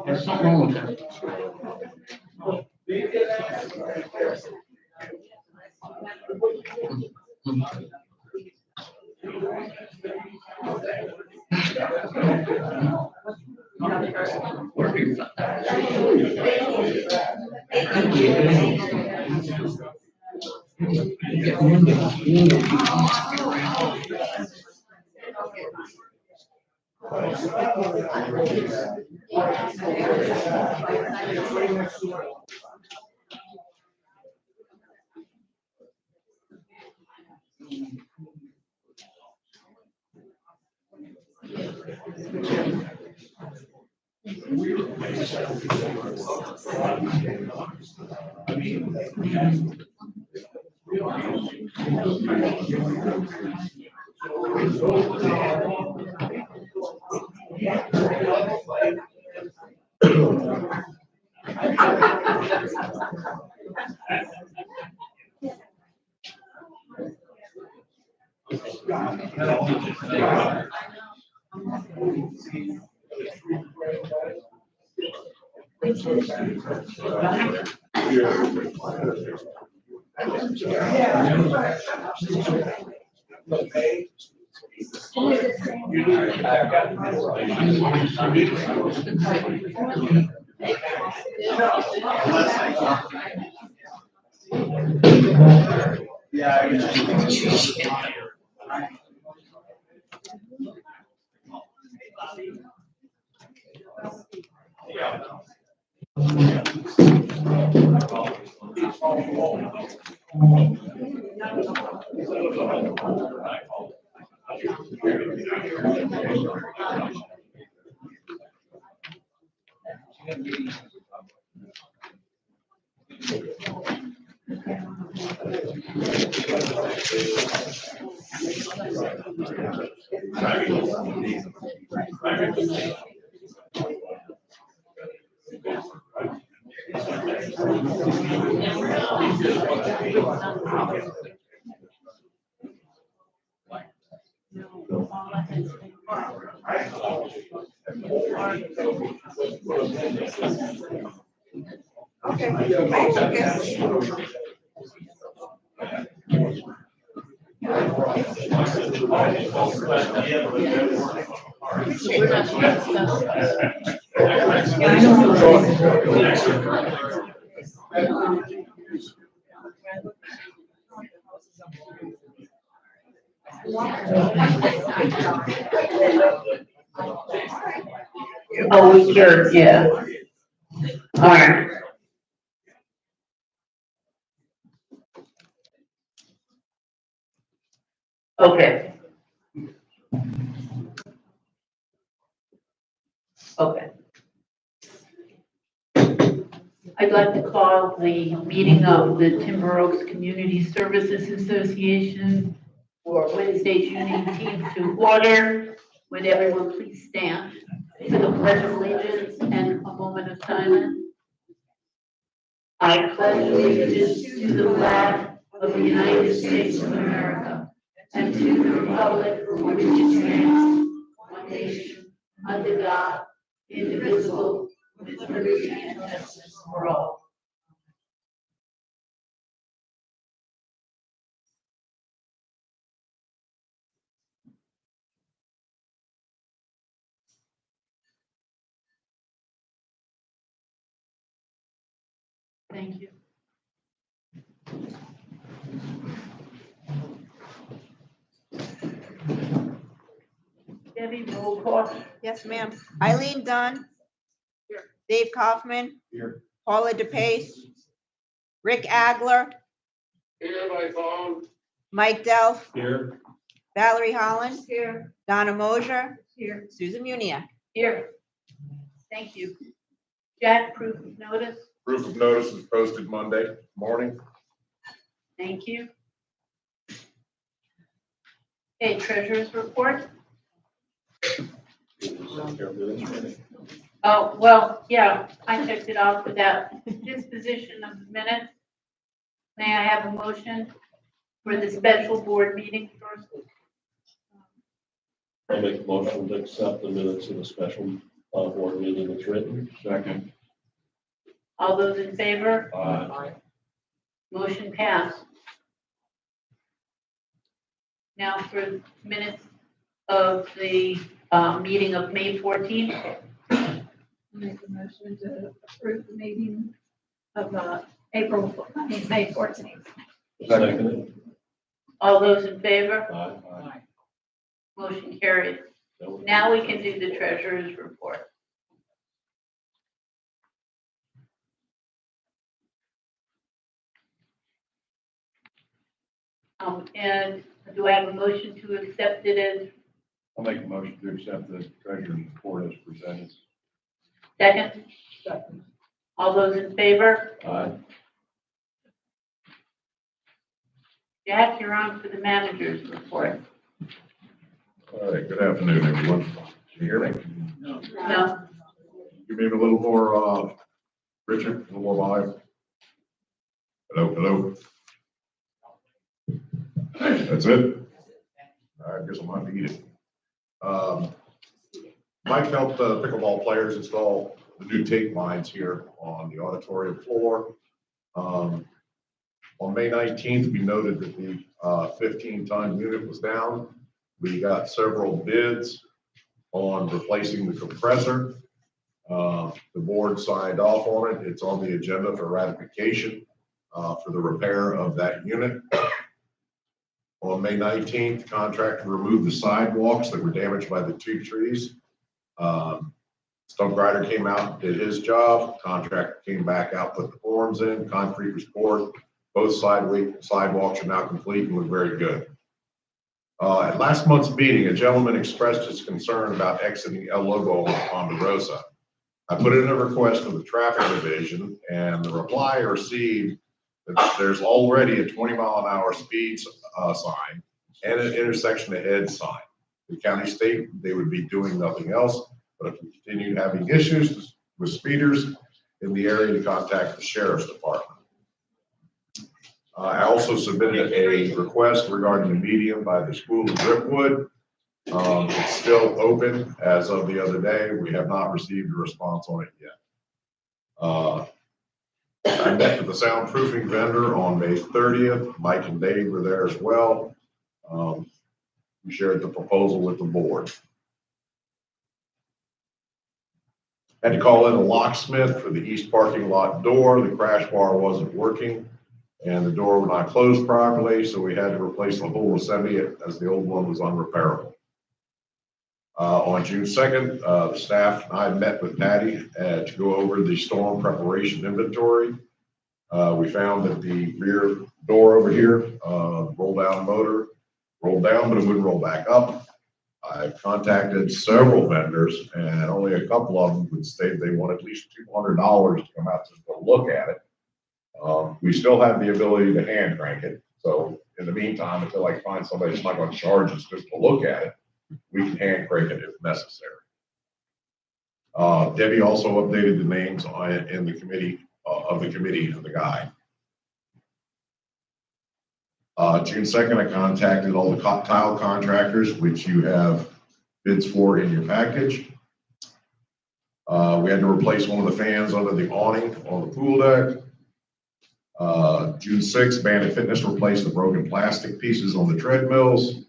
There's something wrong with that. Oh, we cured, yeah. All right. Okay. Okay. I'd like to call the meeting of the Timber Oaks Community Services Association for Wednesday, June 18th to order. Would everyone please stand for the Pledge of Allegiance and a moment of silence? I pledge allegiance to the flag of the United States of America and to the republic for which it stands, one nation, under God, indivisible, with liberty and justice for all. Thank you. Debbie, roll call. Yes, ma'am. Eileen Dunn. Here. Dave Kaufman. Here. Paula DePace. Rick Agler. Here by phone. Mike Delph. Here. Valerie Holland. Here. Donna Mosier. Here. Susan Munia. Here. Thank you. Jack, proof of notice. Proof of notice is posted Monday morning. Thank you. Okay, treasurer's report. Oh, well, yeah, I checked it off without disposition of the minutes. May I have a motion for the special board meeting first? I make a motion to accept the minutes of the special board meeting as written. Second. All those in favor? Aye. Motion passed. Now for minutes of the meeting of May 14th. Make a motion to approve the meeting of May 14th. Second. All those in favor? Aye. Motion carried. Now we can do the treasurer's report. And do I have a motion to accept it as I'll make a motion to accept the treasurer's report as presented. second? All those in favor? Aye. Jack, you're on for the manager's report. All right, good afternoon, everyone. Can you hear me? No? Give me a little more, Richard, a little more volume. Hello. That's it? I guess I'm not needed. Mike helped pickleball players install the new tape lines here on the auditorium floor. On May 19th, we noted that the 15-ton unit was down. We got several bids on replacing the compressor. The board signed off on it. It's on the agenda for ratification for the repair of that unit. On May 19th, the contractor removed the sidewalks that were damaged by the two trees. Stump grinder came out and did his job. Contractor came back out, put the forms in, concrete was poured. Both sidewalks are now complete and look very good. At last month's meeting, a gentleman expressed his concern about exiting El Lobo on Ponderosa. I put in a request for the traffic division, and the reply I received that there's already a 20-mile-an-hour speed sign and an intersection ahead sign. The county state they would be doing nothing else, but if we continue having issues with speeders in the area, to contact the sheriff's department. I also submitted a request regarding the median by the school of Driftwood. It's still open as of the other day. We have not received a response on it yet. I met with the soundproofing vendor on May 30th. Mike and Dave were there as well. We shared the proposal with the board. Had to call in a locksmith for the east parking lot door. The crash bar wasn't working and the door would not close properly, so we had to replace the whole assembly as the old one was unrepairable. On June 2nd, the staff and I met with Patty to go over the storm preparation inventory. We found that the rear door over here, roll down motor, rolled down, but it wouldn't roll back up. I've contacted several vendors and only a couple of them would state they want at least $200 to come out to look at it. We still have the ability to hand crank it. So in the meantime, until I find somebody that's not going to charge us just to look at it, we can hand crank it if necessary. Debbie also updated the names in the committee of the guy. June 2nd, I contacted all the tile contractors, which you have bids for in your package. We had to replace one of the fans under the awning on the pool deck. June 6th, Bandit Fitness replaced the broken plastic pieces on the treadmills.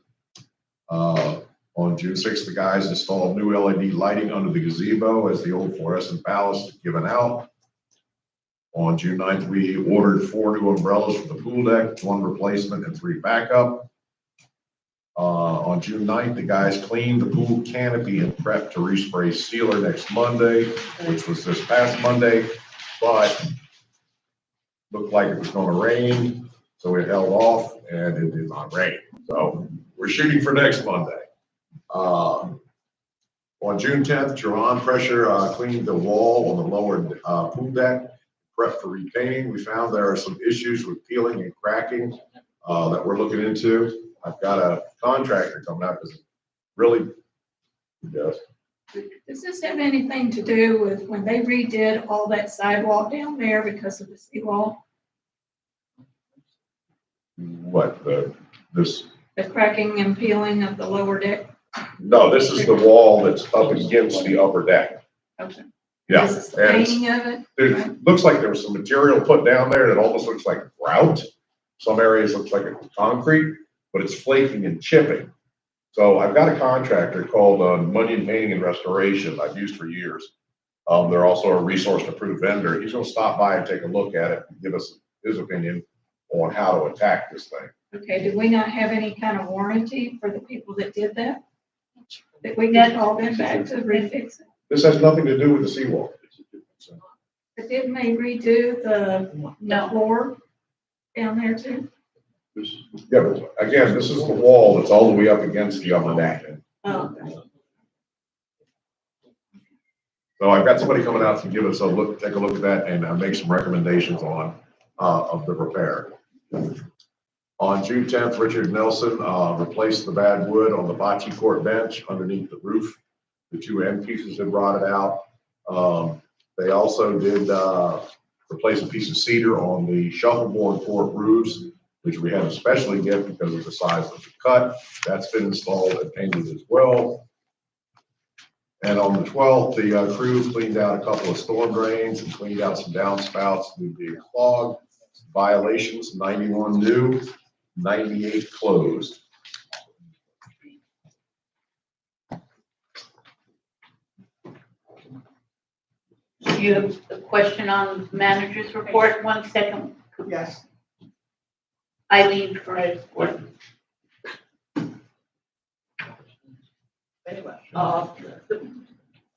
On June 6th, the guys installed new LED lighting under the gazebo as the old fluorescent ballast is given out. On June 9th, we ordered 4 new umbrellas for the pool deck, 1 replacement and 3 backup. On June 9th, the guys cleaned the pool canopy and prepped to respray sealer next Monday, which was this past Monday, but looked like it was going to rain, so it held off and it did not rain. So we're shooting for next Monday. On June 10th, Jerron Pressure cleaned the wall on the lower pool deck, prep for repainting. We found there are some issues with peeling and cracking that we're looking into. I've got a contractor coming out because really, he does. Does this have anything to do with when they redid all that sidewalk down there because of the seawall? What, this, The cracking and peeling of the lower deck? no, this is the wall that's up against the upper deck. Okay. Yeah. This is the and it's- painting of it? It looks like there was some material put down there that almost looks like grout. Some areas looks like it's concrete, but it's flaking and chipping. So I've got a contractor called Munyon Painting and Restoration I've used for years. They're also a resource approved vendor. He's gonna stop by and take a look at it and give us his opinion on how to attack this thing. Okay, do we not have any kind of warranty for the people that did that? That we got all them back to refix it? This has nothing to do with the seawall. But didn't they redo the floor down there too? Yeah, but again, this is the wall that's all the way up against the upper deck. Oh, So I've got somebody coming out to give us a look, take a look at that and make some recommendations on, of the repair. On June 10th, Richard Nelson, replaced the bad wood on the bocce court bench underneath the roof. The two end pieces had rotted out. They also did, replace a piece of cedar on the shuffleboard court roofs, which we had to specially get because of the size of the cut. That's been installed and painted as well. And on the 12th, the crew cleaned out a couple of storm drains and cleaned out some downspouts that would be clogged. Violations, 91 new, 98 closed. Do you have a question on the manager's report? 1 second. Yes. Eileen first.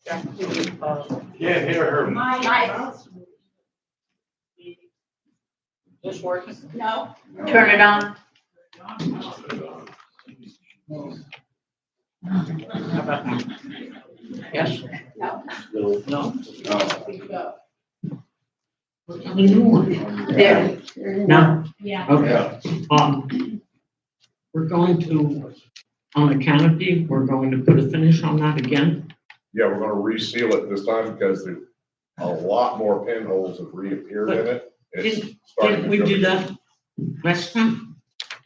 Can't hear her. Just working? No. Turn it on. Yes? No. No? There. No? yeah. Okay. We're going to, on the canopy, we're going to put a finish on that again. Yeah, we're gonna reseal it this time because there a lot more pinholes have reappeared in it. It's starting Didn't we to do go- that last time?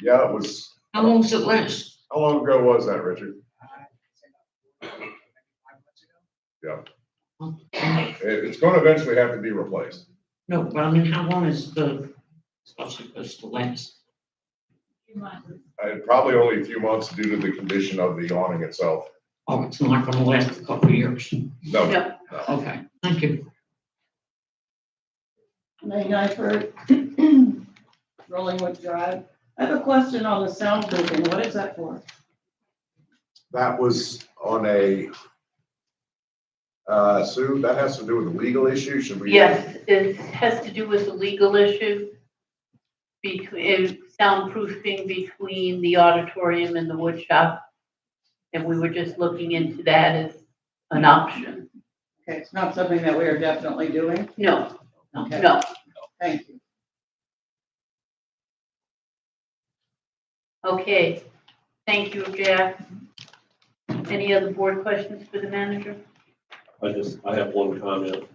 Yeah, it was, How long does it last? how long ago was that, Richard? Yeah, it's gonna eventually have to be replaced. No, but I mean, how long is the stuff supposed to last? Probably only a few months due to the condition of the awning itself. Oh, it's not gonna last a couple of years. No, No. Okay, thank you. May I heard Rollingwood Drive. I have a question on the soundproofing. What is that for? that was on a, Sue, that has to do with a legal issue, should we? Yes, it has to do with a legal issue between soundproofing between the auditorium and the wood shop. And we were just looking into that as an option. Okay, it's not something that we are definitely doing. No, Okay, no. thank you. Okay. Thank you, Jack. Any other board questions for the manager? I have one comment.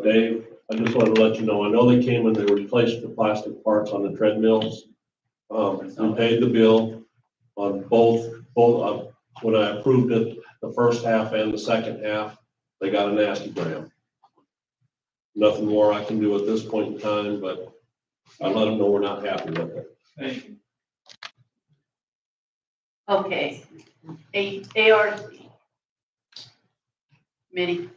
Dave, I just wanted to let you know, I know they came and they replaced the plastic parts on the treadmills. We paid the bill on both, when I approved it, the first half and the second half, they got a nasty gram. Nothing more I can do at this point in time, but I let them know we're not happy with it. Thank you. Okay. ARC. Committee.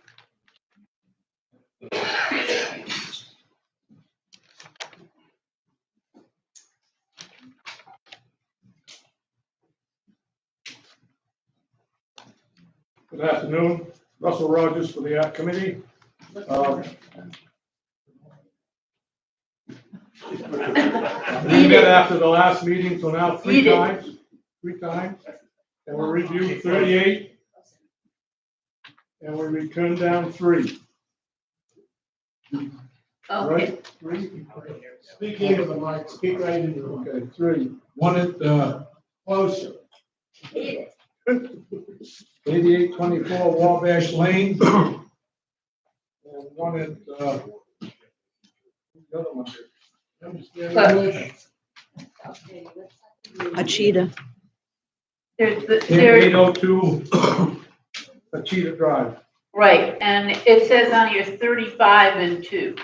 Good afternoon, Russell Rogers for the Art Committee. We met after the last meeting, so now three times, and we reviewed 38 and we returned down 3. Okay, Right? 3? Speak into the mic, speak right into it. Okay, 3. One at, closer. 8824 Wabash Lane. And one at, the other one. Achita. there's, there's, 802 Achita Drive. right, and it says on here 35 and 2.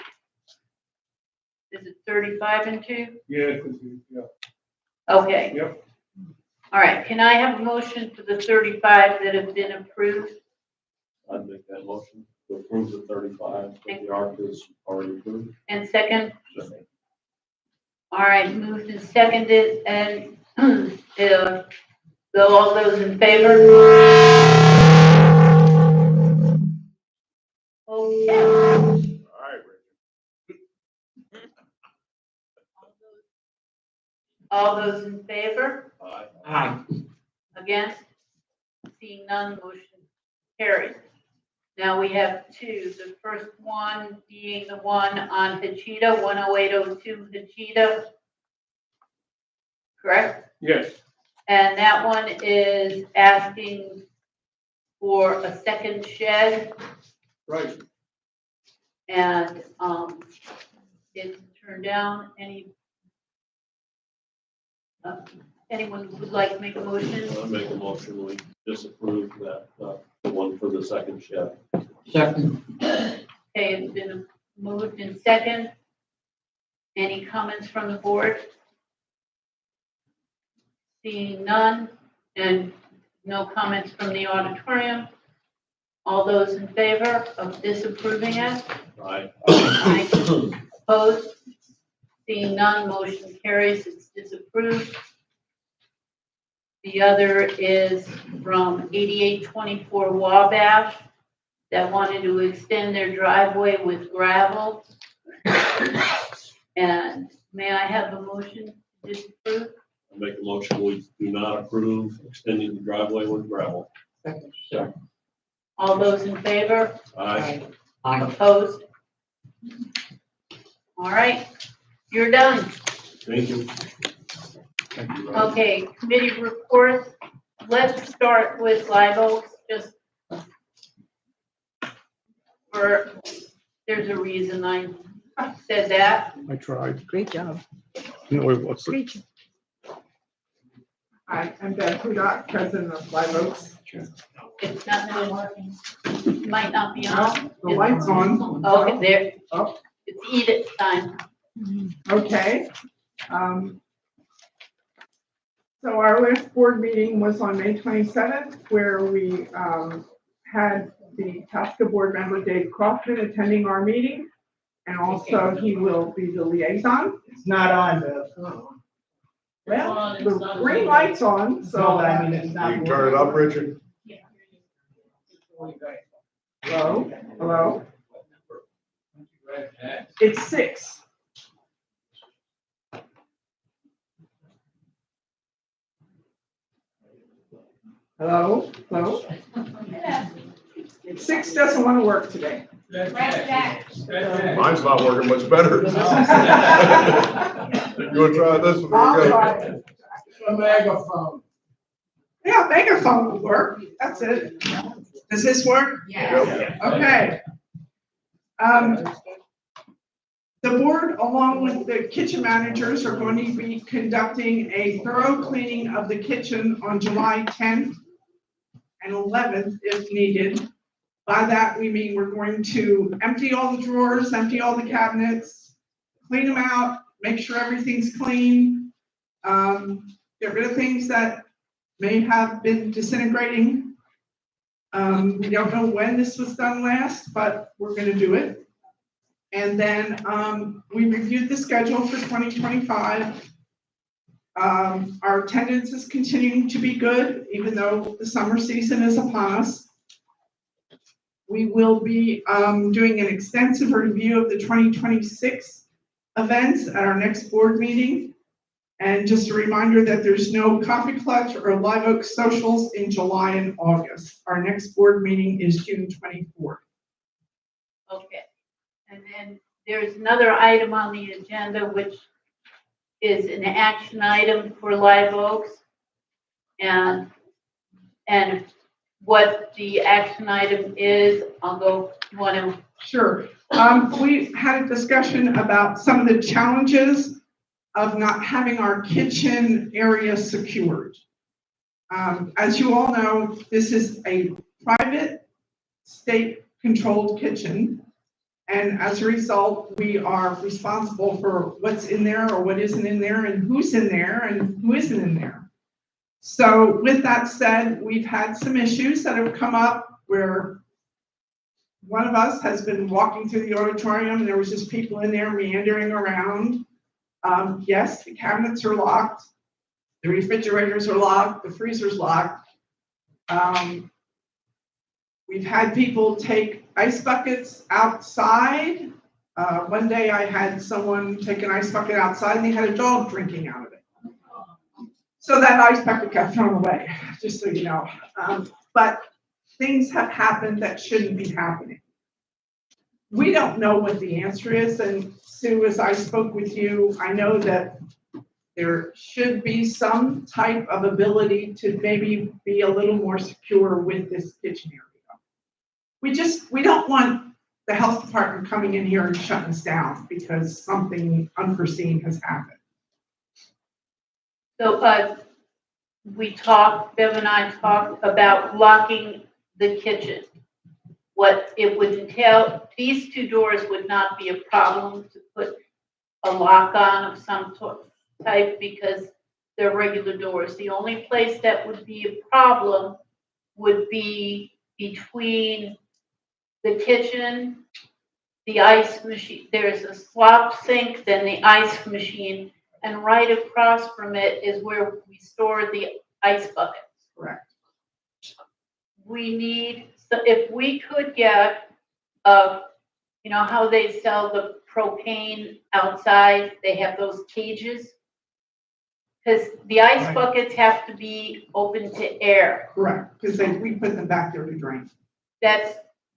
Is it 35 and 2? Yeah, 'cause yeah. Okay. Yep. All right, can I have a motion for the 35 that have been approved? I'd make that motion to approve the 35, but the ARC is already approved. And second? All right, moved and seconded, and all those in favor? Okay. All right, Richard. All those in favor? Aye. Aye. Against? Seeing none, motion carries. Now we have 2. The first one being the one on Hachita, 10802 Hachita. Correct? Yes. And that one is asking for a second shed, Right. and it's turned down. Anyone who would like to make a motion? I make a motion, we disapprove that, the one for the second shed. Second. Okay, it's been moved in second. Any comments from the board? Seeing none, and no comments from the auditorium. All those in favor of disapproving it? Aye. Aye. Opposed? Seeing none, motion carries, it's disapproved. The other is from 8824 Wabash that wanted to extend their driveway with gravel. And may I have a motion to disapprove? I make a motion, we do not approve extending the driveway with gravel. Second. All those in favor? Aye. Aye. Opposed? All right, you're done. Thank you. Okay, committee reports. Let's start with Live Oaks, just for, there's a reason I said that. I tried. Great job. No, it wasn't. Great job. Hi, I'm Deb Hudock, president of Live Oaks. It's not really working. Might not be on. The light's on. Okay, there. Oh. It's Edith time. Okay. So our last board meeting was on May 27th, where we had the TSCA board member Dave Kaufman attending our meeting. And also he will be the liaison. It's not on, Bev. Well, the green light's on, So, so. I mean, it's not. You can turn it up, Richard? Hello, hello. It's 6. Hello, hello. 6 doesn't want to work today. Mine's not working much better. You wanna try this one? I'll There you go. try it. A megaphone. Yeah, megaphone will work. That's it. Does this work? Yep. Okay. The board, along with the kitchen managers, are going to be conducting a thorough cleaning of the kitchen on July 10th and 11th if needed. By that, we mean we're going to empty all the drawers, empty all the cabinets, clean them out, make sure everything's clean. Get rid of things that may have been disintegrating. We don't know when this was done last, but we're gonna do it. And then we reviewed the schedule for 2025. Our attendance is continuing to be good, even though the summer season is upon us. We will be doing an extensive review of the 2026 events at our next board meeting. And just a reminder that there's no coffee clutch or Live Oak socials in July and August. Our next board meeting is June 24th. Okay. And then there's another item on the agenda, which is an action item for Live Oaks. And what the action item is, I'll go, you want to? Sure. We had a discussion about some of the challenges of not having our kitchen area secured. As you all know, this is a private state-controlled kitchen. And as a result, we are responsible for what's in there or what isn't in there and who's in there and who isn't in there. So with that said, we've had some issues that have come up where one of us has been walking through the auditorium and there was just people in there meandering around. Yes, the cabinets are locked, the refrigerators are locked, the freezer's locked. We've had people take ice buckets outside. One day I had someone take an ice bucket outside and they had a dog drinking out of it. So that ice bucket got thrown away, just so you know. But things have happened that shouldn't be happening. We don't know what the answer is, and Sue, as I spoke with you, I know that there should be some type of ability to maybe be a little more secure with this kitchen area. We don't want the health department coming in here and shutting us down because something unforeseen has happened. So, Bev and I talked about locking the kitchen. What it would entail, these two doors would not be a problem to put a lock on of some type because they're regular doors. The only place that would be a problem would be between the kitchen, the ice machine. There's a slop sink, then the ice machine, and right across from it is where we store the ice buckets. Correct. We need, so if we could get, you know how they sell the propane outside, they have those cages? Because the ice Right. buckets have to be open to air. Correct, because we put them back there to drain.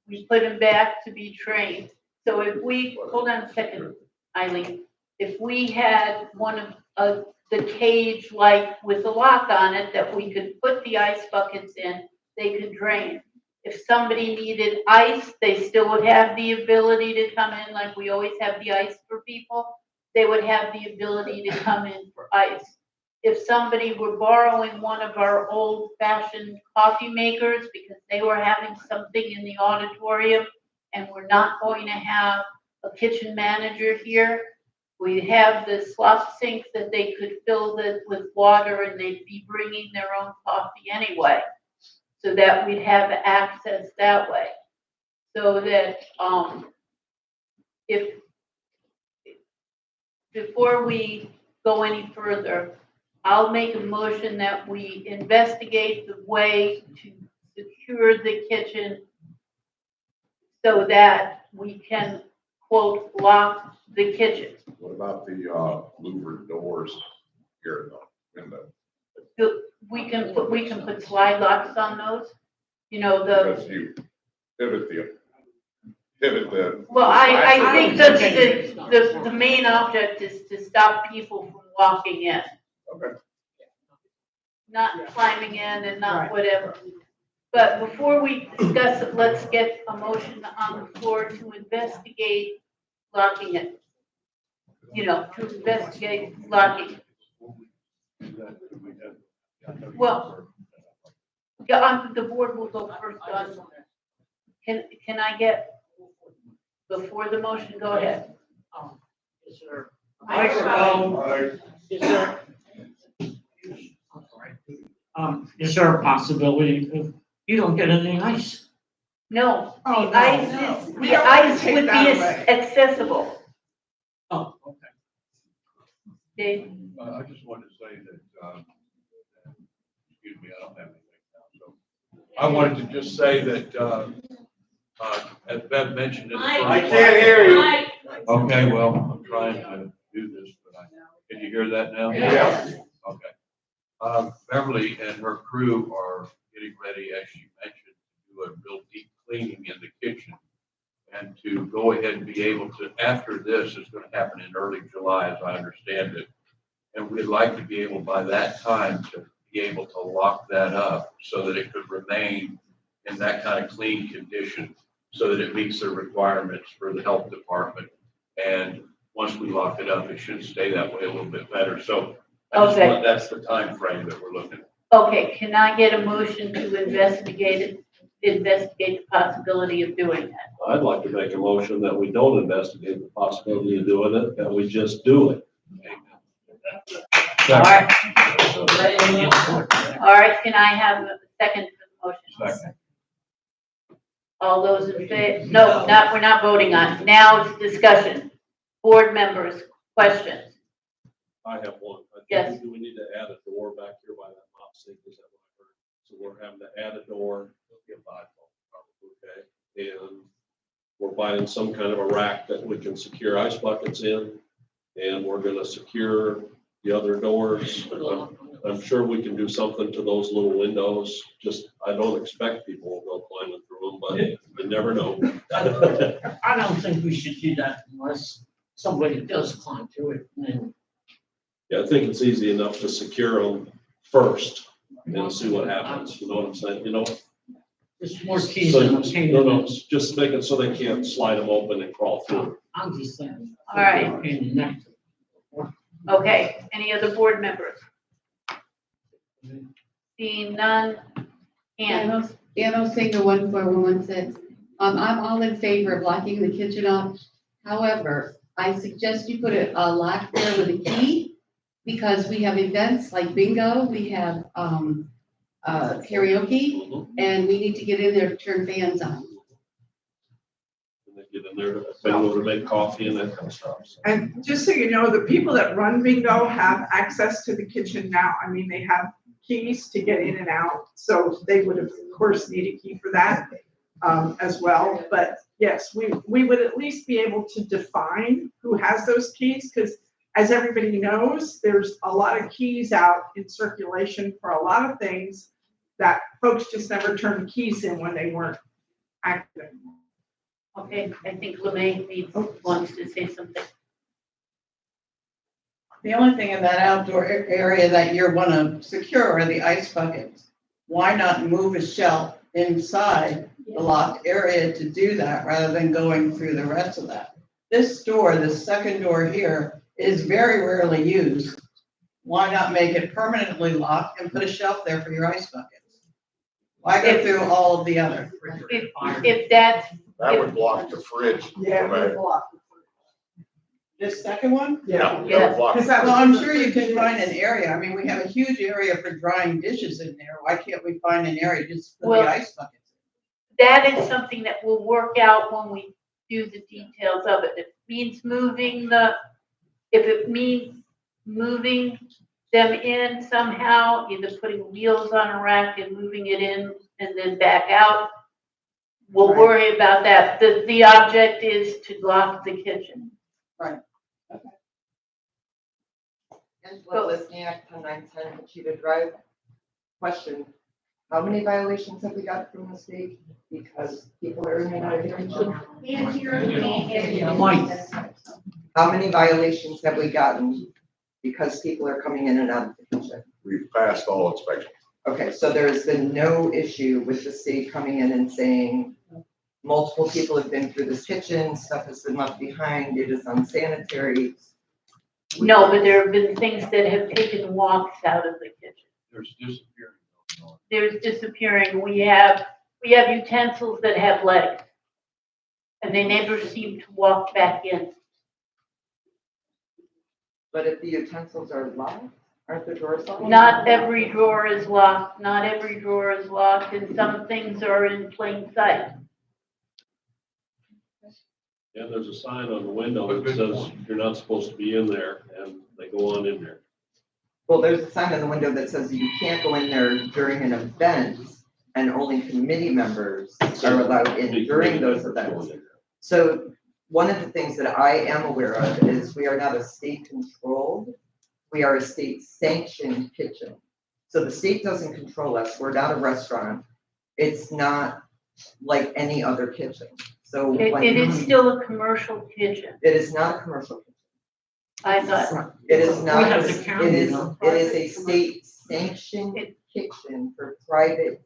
We put them back to be trained. So if we, hold on a second, Eileen, if we had one of the cage like with a lock on it that we could put the ice buckets in, they could drain. If somebody needed ice, they still would have the ability to come in, like we always have the ice for people. They would have the ability to come in for ice. If somebody were borrowing one of our old-fashioned coffee makers because they were having something in the auditorium and we're not going to have a kitchen manager here, we have the slop sinks that they could fill with water and they'd be bringing their own coffee anyway, so that we'd have access that way. So that if before we go any further, I'll make a motion that we investigate the way to secure the kitchen so that we can, quote, lock the kitchen. What about the louvered doors here in the, We can put slide locks on those, you know, because you pivot the. well, I think that the main object is to stop people from walking in. Okay. Not climbing in and not Right. whatever. But before we discuss it, let's get a motion on the floor to investigate locking it. You know, to investigate locking. Well, yeah, the board will go first on. Can I get, before the motion, go ahead. Is there, Microphone. is there a possibility of you don't get any ice? No, Oh, the no, ice no. is, We the don't wanna ice take would be that away. accessible. Oh, okay. Dave? I just wanted to say that, excuse me, I don't have anything now, so. I wanted to just say that, as Bev mentioned in the first. I can't hear you. Okay, well, I'm trying to do this, but can you hear that now? Yeah. Okay. Beverly and her crew are getting ready, as she mentioned, to do a real deep cleaning in the kitchen. And to go ahead and be able to, after this, it's gonna happen in early July, as I understand it. And we'd like to be able by that time to be able to lock that up so that it could remain in that kind of clean condition, so that it meets the requirements for the health department. And once we lock it up, it should stay that way a little bit better. So Okay. that's the time frame that we're looking at. Okay, can I get a motion to investigate the possibility of doing that? I'd like to make a motion that we don't investigate the possibility of doing it, that we just do it. All right. All right, can I have a second for the motion? Second. All those in favor? No, we're not voting on it. Now it's discussion. Board members, questions? I have one. I think Yes. we need to add a door back here by that mop sink, is that what I heard? So we're having to add a door, okay? And we're buying some kind of a rack that we can secure ice buckets in, and we're gonna secure the other doors. I'm sure we can do something to those little windows. Just, I don't expect people will go climbing through them, but you never know. I don't think we should do that unless somebody does climb through it and then. Yeah, I think it's easy enough to secure them first and see what happens. You know what I'm saying? You know? There's more keys So, than a pain no, in no, the- just make it so they can't slide them open and crawl through. I'm just saying. All right. Pain in the neck. Okay, any other board members? Seeing none? Ann? Anno Singer 14116. I'm all in favor of locking the kitchen up. However, I suggest you put a lock there with a key, because we have events like bingo, we have karaoke, and we need to get in there to turn fans on. And they get in there, they go to make coffee and that kind of stuff. So. And just so you know, the people that run bingo have access to the kitchen now. I mean, they have keys to get in and out. So they would, of course, need a key for that as well. But yes, we would at least be able to define who has those keys, because as everybody knows, there's a lot of keys out in circulation for a lot of things that folks just never turned keys in when they weren't active. Okay, I think LeMay wants to say something. The only thing in that outdoor area that you want to secure are the ice buckets. Why not move a shelf inside the locked area to do that rather than going through the rest of that? This door, the second door here, is very rarely used. Why not make it permanently locked and put a shelf there for your ice buckets? Why go through all of the other? If that's, That would block the fridge. Yeah, from a- This second one? Yeah. Yeah. that would block Because the that Well, was- I'm sure you can find an area. I mean, we have a huge area for drying dishes in there. Why can't we find an area just for Well- the ice buckets? that is something that we'll work out when we do the details of it. If it means moving them in somehow, either putting wheels on a rack and moving it in and then back out, we'll Right. worry about that. The object is to lock the kitchen. Angela Lisniak, 10 Cheetah Drive. Question, how many violations have we got from the state because people are in and out of the kitchen? Mike. How many violations have we gotten because people are coming in and out of the kitchen? We've passed all inspections. Okay, so there has been no issue with the state coming in and saying multiple people have been through this kitchen, stuff has been left behind, it is unsanitary. No, but there have been things that have taken walks out of the kitchen. There's disappearing. going on. There's disappearing. We have utensils that have legs. And they never seem to walk back in. But if the utensils are locked, aren't the doors locked? Not every drawer is locked, not every drawer is locked, and some things are in plain sight. And there's a sign on the window that says you're not supposed to be in there, and they go on in there. Well, there's a sign on the window that says you can't go in there during an event, and only committee members are allowed in during those events. So one of the things that I am aware of is we are not a state-controlled We are a state sanctioned kitchen. So the state doesn't control us. We're not a restaurant. It's not like any other kitchen. So when It is still a commercial kitchen. it is not a commercial kitchen. I thought, It is not, have it the county, is, though. it is a state sanctioned kitchen for private,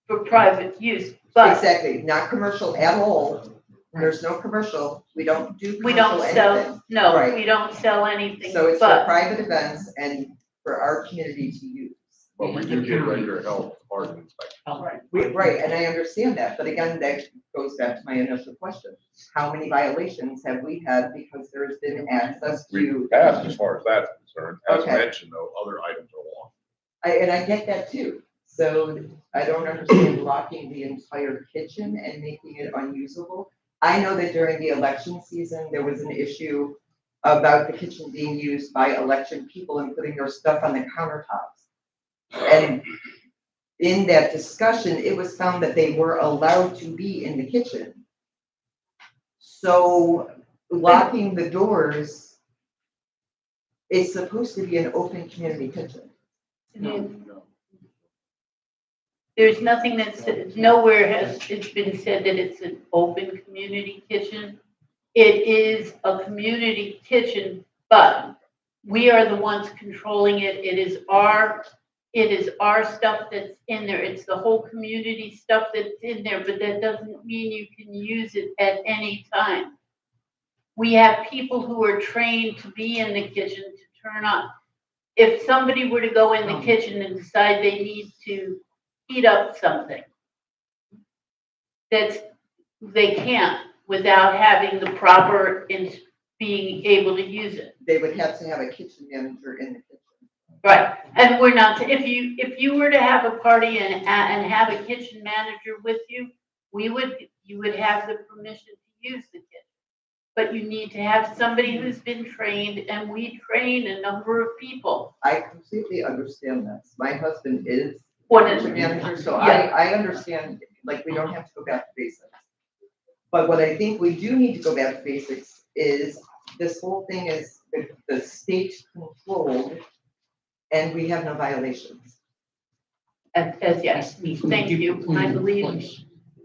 for private use, but exactly, not commercial at all. There's no commercial. We don't do we don't commercial sell, anything. no, Right. we don't sell anything, So it's for but private events and for our community to use. But we do get regular health department inspection. Right, and I understand that, but again, that goes back to my initial question. How many violations have we had because there's been access We to? passed as far as that's concerned. As Okay. mentioned, though, other items are on. And I get that too. So I don't understand locking the entire kitchen and making it unusable. I know that during the election season, there was an issue about the kitchen being used by election people and putting their stuff on the countertops. And in that discussion, it was found that they were allowed to be in the kitchen. So locking the doors is supposed to be an open community kitchen. there's nothing that says, nowhere has it been said that it's an open community kitchen. It is a community kitchen, but we are the ones controlling it. It is our stuff that's in there. It's the whole community stuff that's in there, but that doesn't mean you can use it at any time. We have people who are trained to be in the kitchen to turn on. If somebody were to go in the kitchen and decide they need to heat up something, they can't without having the proper being able to use it. They would have to have a kitchen manager in the kitchen. Right, and we're not, if you were to have a party and have a kitchen manager with you, you would have the permission to use the kitchen. But you need to have somebody who's been trained, and we train a number of people. I completely understand this. My husband is What a is kitchen manager, so Yeah. I understand, like, we don't have to go back to basics. But what I think we do need to go back to basics is this whole thing is the state controlled and we have no violations. As yes, thank you. I believe,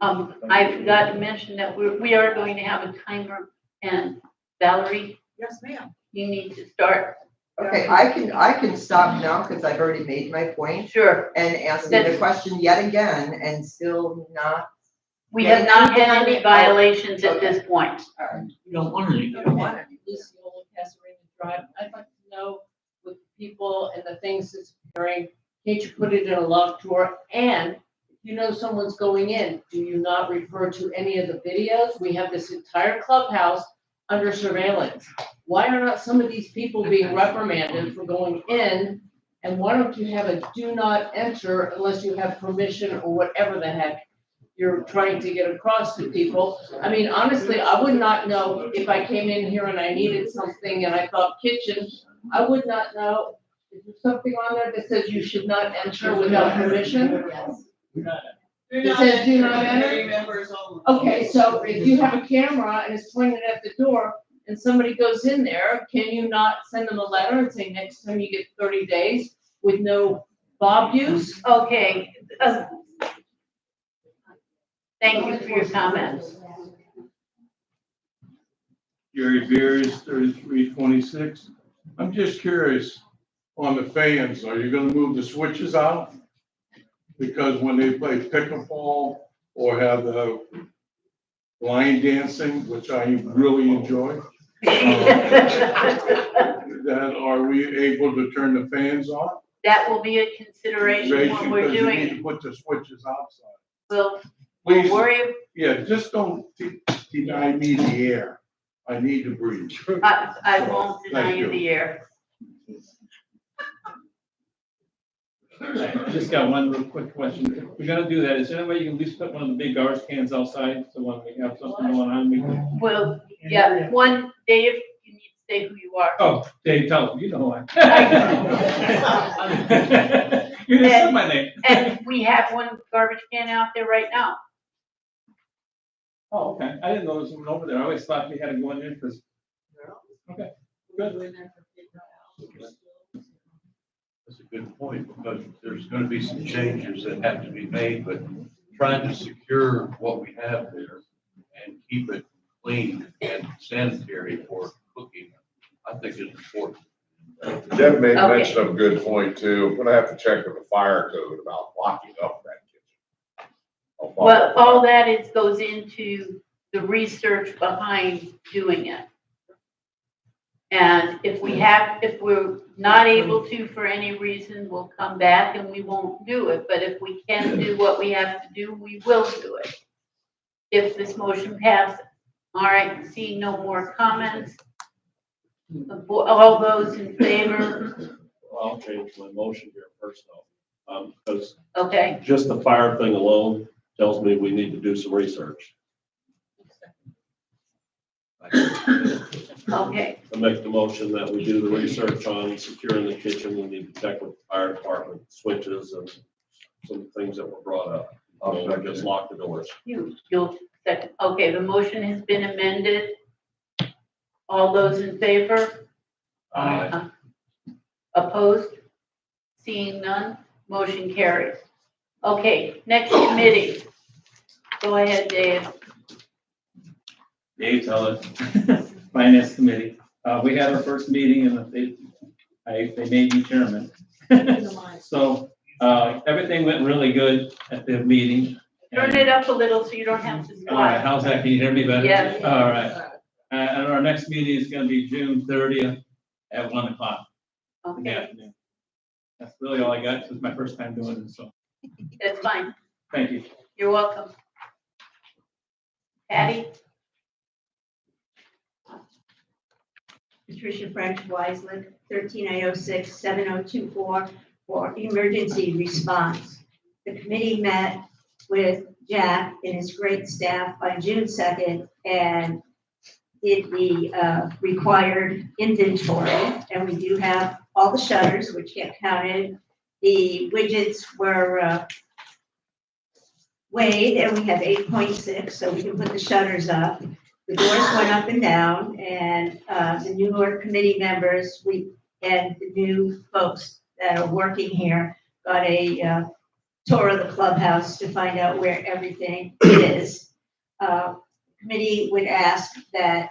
I forgot to mention that we are going to have a timer, and Valerie, Yes, ma'am. you need to start. Okay, I can stop now because I've already made my point Sure, and ask you the question yet again and still not. we have not had any violations at this point. You don't want any. Luciola Casarina Drive. I'd like to know with people and the things that's occurring, can't you put it in a locked drawer? And if you know someone's going in, do you not refer to any of the videos? We have this entire clubhouse under surveillance. Why are not some of these people being reprimanded for going in? And why don't you have a do not enter unless you have permission or whatever the heck you're trying to get across to people? I mean, honestly, I would not know if I came in here and I needed something and I thought kitchen, I would not know. Is there something on there that says you should not enter without permission? It says do not enter? Okay, so if you have a camera and it's pointed at the door and somebody goes in there, can you not send them a letter and say next time you get 30 days with no fob use? Okay. Thank you for your comments. Gary Beers, 3326. I'm just curious on the fans, are you gonna move the switches out? Because when they play pickleball or have the line dancing, which I really enjoy, then are we able to turn the fans on? That will be a consideration when we're Because you doing need it. to put the switches outside. We'll Please, worry, yeah, just don't deny me the air. I need to breathe. I won't deny Thank you you. the air. I just got one real quick question. If we're gonna do that, is there any way you can at least put one of the big garbage cans outside, so when we have something going on, we can? Well, yeah, Dave, you need to say who you are. Oh, Dave, tell them, you know why. You just said my name. And we have one garbage can out there right now. Oh, okay. I didn't know there was one over there. I always thought we had to go in there because. Okay, good. That's a good point, because there's gonna be some changes that have to be made, but trying to secure what we have there and keep it clean and sanitary for cooking, I think is important. Jeff made Okay. mention of a good point too. I'm gonna have to check with the fire code about locking up that kitchen. I'll follow Well, up with all that. that is, goes into the research behind doing it. And if we're not able to for any reason, we'll come back and we won't do it. But if we can do what we have to do, we will do it. If this motion passes. All right, seeing no more comments. All those in favor? I'll change my motion here first though. Because Okay, just the fire thing alone tells me we need to do some research. okay. I make the motion that we do the research on securing the kitchen. We need to check with the fire department, switches and some things that were brought up. Don't just lock the doors. You'll second. Okay, the motion has been amended. All those in favor? Aye. Opposed? Seeing none, motion carries. Okay, next committee. Go ahead, Dave. Dave Teller, Finance Committee. We had our first meeting and they made me chairman. So, everything went really good at the meeting. Turn it up a little so you don't have to All right, squat. how's that? Can you hear me better? Yes. All right. And our next meeting is gonna be June 30th at 1 o'clock in the Okay, afternoon. That's really all I got. This is my first time doing it, so that's fine. thank you. You're welcome. Patty? Patricia French Wiseland, 13906-7024 for emergency response. The committee met with Jack and his great staff on June 2nd and did the required inventory. And we do have all the shutters, which get counted. The widgets were weighed, and we have 8.6, so we can put the shutters up. The doors went up and down, and the newer committee members, and the new folks that are working here got a tour of the clubhouse to find out where everything is. Committee would ask that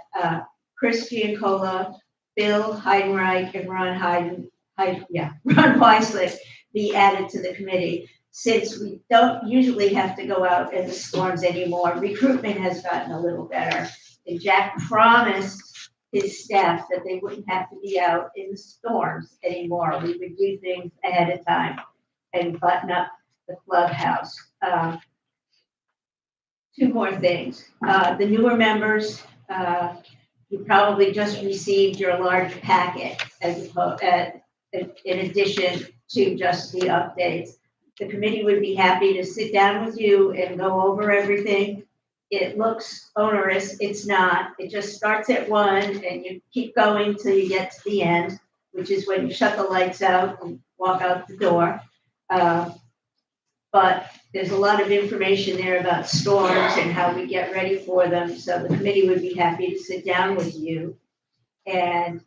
Chris Giancola, Bill Heidenreich, and Ron Weislick be added to the committee. Since we don't usually have to go out in the storms anymore, recruitment has gotten a little better. And Jack promised his staff that they wouldn't have to be out in the storms anymore. We would do things ahead of time and button up the clubhouse. Two more things. The newer members, you probably just received your large packet in addition to just the updates. The committee would be happy to sit down with you and go over everything. It looks onerous, it's not. It just starts at 1 and you keep going till you get to the end, which is when you shut the lights out and walk out the door. But there's a lot of information there about storms and how we get ready for them. So the committee would be happy to sit down with you. And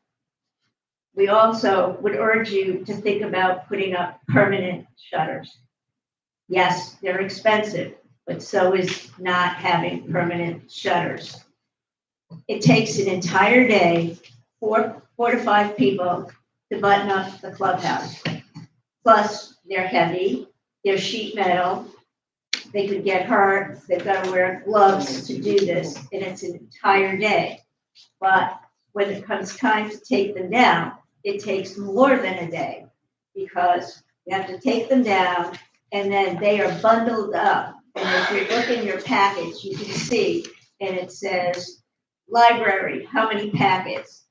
we also would urge you to think about putting up permanent shutters. Yes, they're expensive, but so is not having permanent shutters. It takes an entire day, four to five people to button up the clubhouse. Plus, they're heavy, they're sheet metal, they could get hurt, they've got to wear gloves to do this, and it's an entire day. But when it comes time to take them down, it takes more than a day, because you have to take them down, and then they are bundled up. And if you look in your package, you can see, and it says, library, how many packets?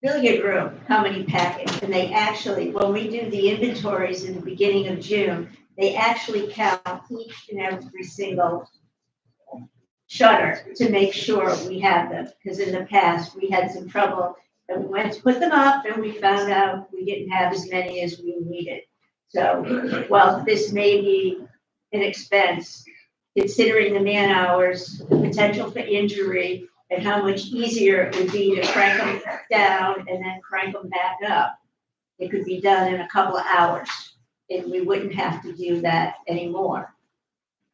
Billiard room, how many packets? And they actually, when we do the inventories in the beginning of June, they actually count each and every single shutter to make sure we have them. Because in the past, we had some trouble, and we went to put them up, and we found out we didn't have as many as we needed. So, while this may be an expense, considering the man hours, the potential for injury, and how much easier it would be to crank them down and then crank them back up. It could be done in a couple of hours, and we wouldn't have to do that anymore.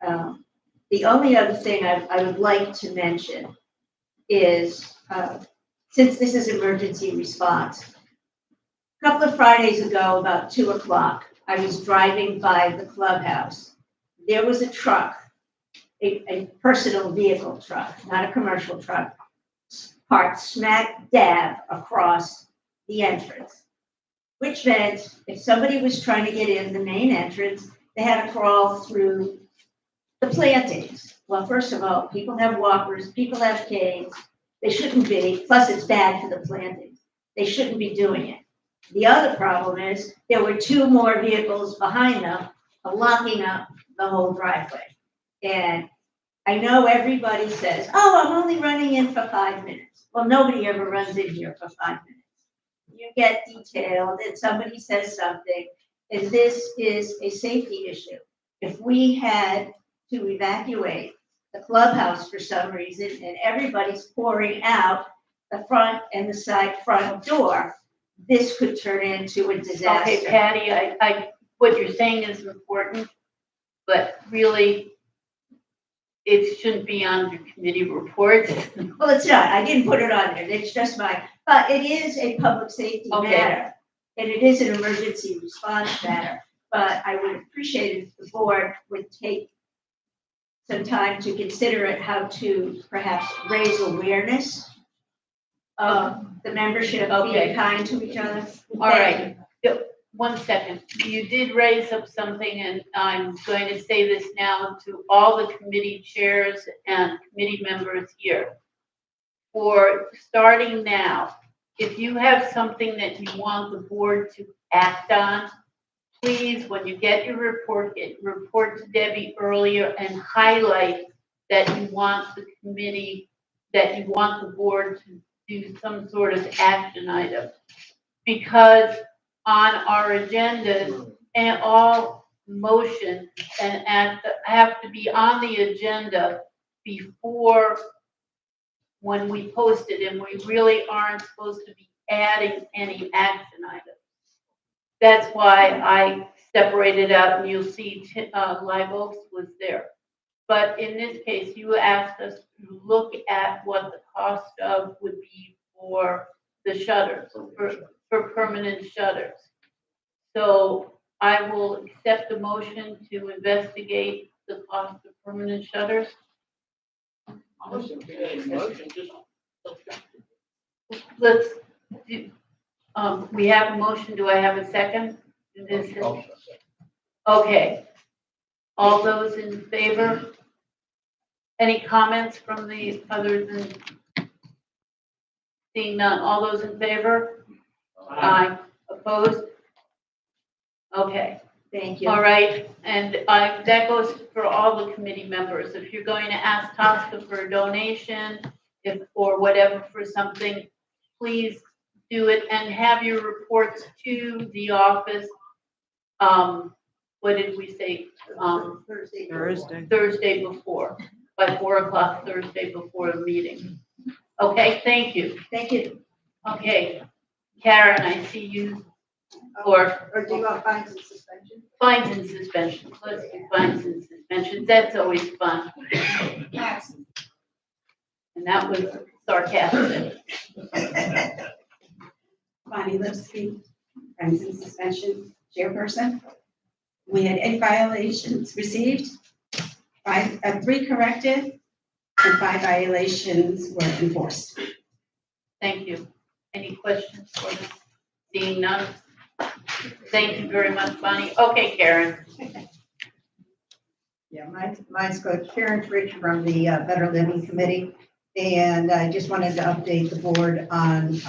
The only other thing I would like to mention is, since this is emergency response, a couple of Fridays ago, about 2:00, I was driving by the clubhouse. There was a truck, a personal vehicle truck, not a commercial truck, parked smack dab across the entrance. Which meant if somebody was trying to get in the main entrance, they had to crawl through the plantings. Well, first of all, people have walkers, people have canes, they shouldn't be, plus it's bad for the plantings. They shouldn't be doing it. The other problem is there were 2 more vehicles behind them blocking up the whole driveway. And I know everybody says, oh, I'm only running in for 5 minutes. Well, nobody ever runs in here for 5 minutes. You get detailed and somebody says something, and this is a safety issue. If we had to evacuate the clubhouse for some reason and everybody's pouring out the front and the side front door, this could turn into a disaster. Okay, Patty, what you're saying is important, but really, it shouldn't be on your committee reports. Well, it's not. I didn't put it on there. It's just but it is a public safety matter. And it is an emergency response matter. But I would appreciate if the board would take some time to consider it, how to perhaps raise awareness of the membership being kind to each other. All right, 1 second. You did raise up something, and I'm going to say this now to all the committee chairs and committee members here. For starting now, if you have something that you want the board to act on, please, when you get your report to Debbie earlier and highlight that you want the committee, that you want the board to do some sort of action item. Because on our agendas, and all motions and have to be on the agenda before when we post it, and we really aren't supposed to be adding any action items. That's why I separated out, and you'll see Live Oaks was there. But in this case, you asked us to look at what the cost of would be for the shutters, for permanent shutters. So I will accept the motion to investigate the cost of permanent shutters. Let's do, we have a motion. Do I have a second? Okay. All those in favor? Any comments from the other than seeing none? All those in favor? Aye. Opposed? Okay. Thank you. All right, and that goes for all the committee members. If you're going to ask Tosca for a donation, or whatever for something, please do it and have your reports to the office. What did we say? Thursday before, by 4:00 Thursday before the meeting. Okay, thank you. Thank you. Okay, Karen, I see you. Or do you want fines and suspension? Fines and suspensions. Let's do fines and suspensions. That's always fun. Yes. And that was sarcastic. Bonnie Lipsky, fines and suspension chairperson. We had 8 violations received, 3 corrected, and 5 violations were enforced. Thank you. Any questions for us? Seeing none? Thank you very much, Bonnie. Okay, Karen. Yeah, mine's good. Karen Rich from the Better Living Committee. And I just wanted to update the board on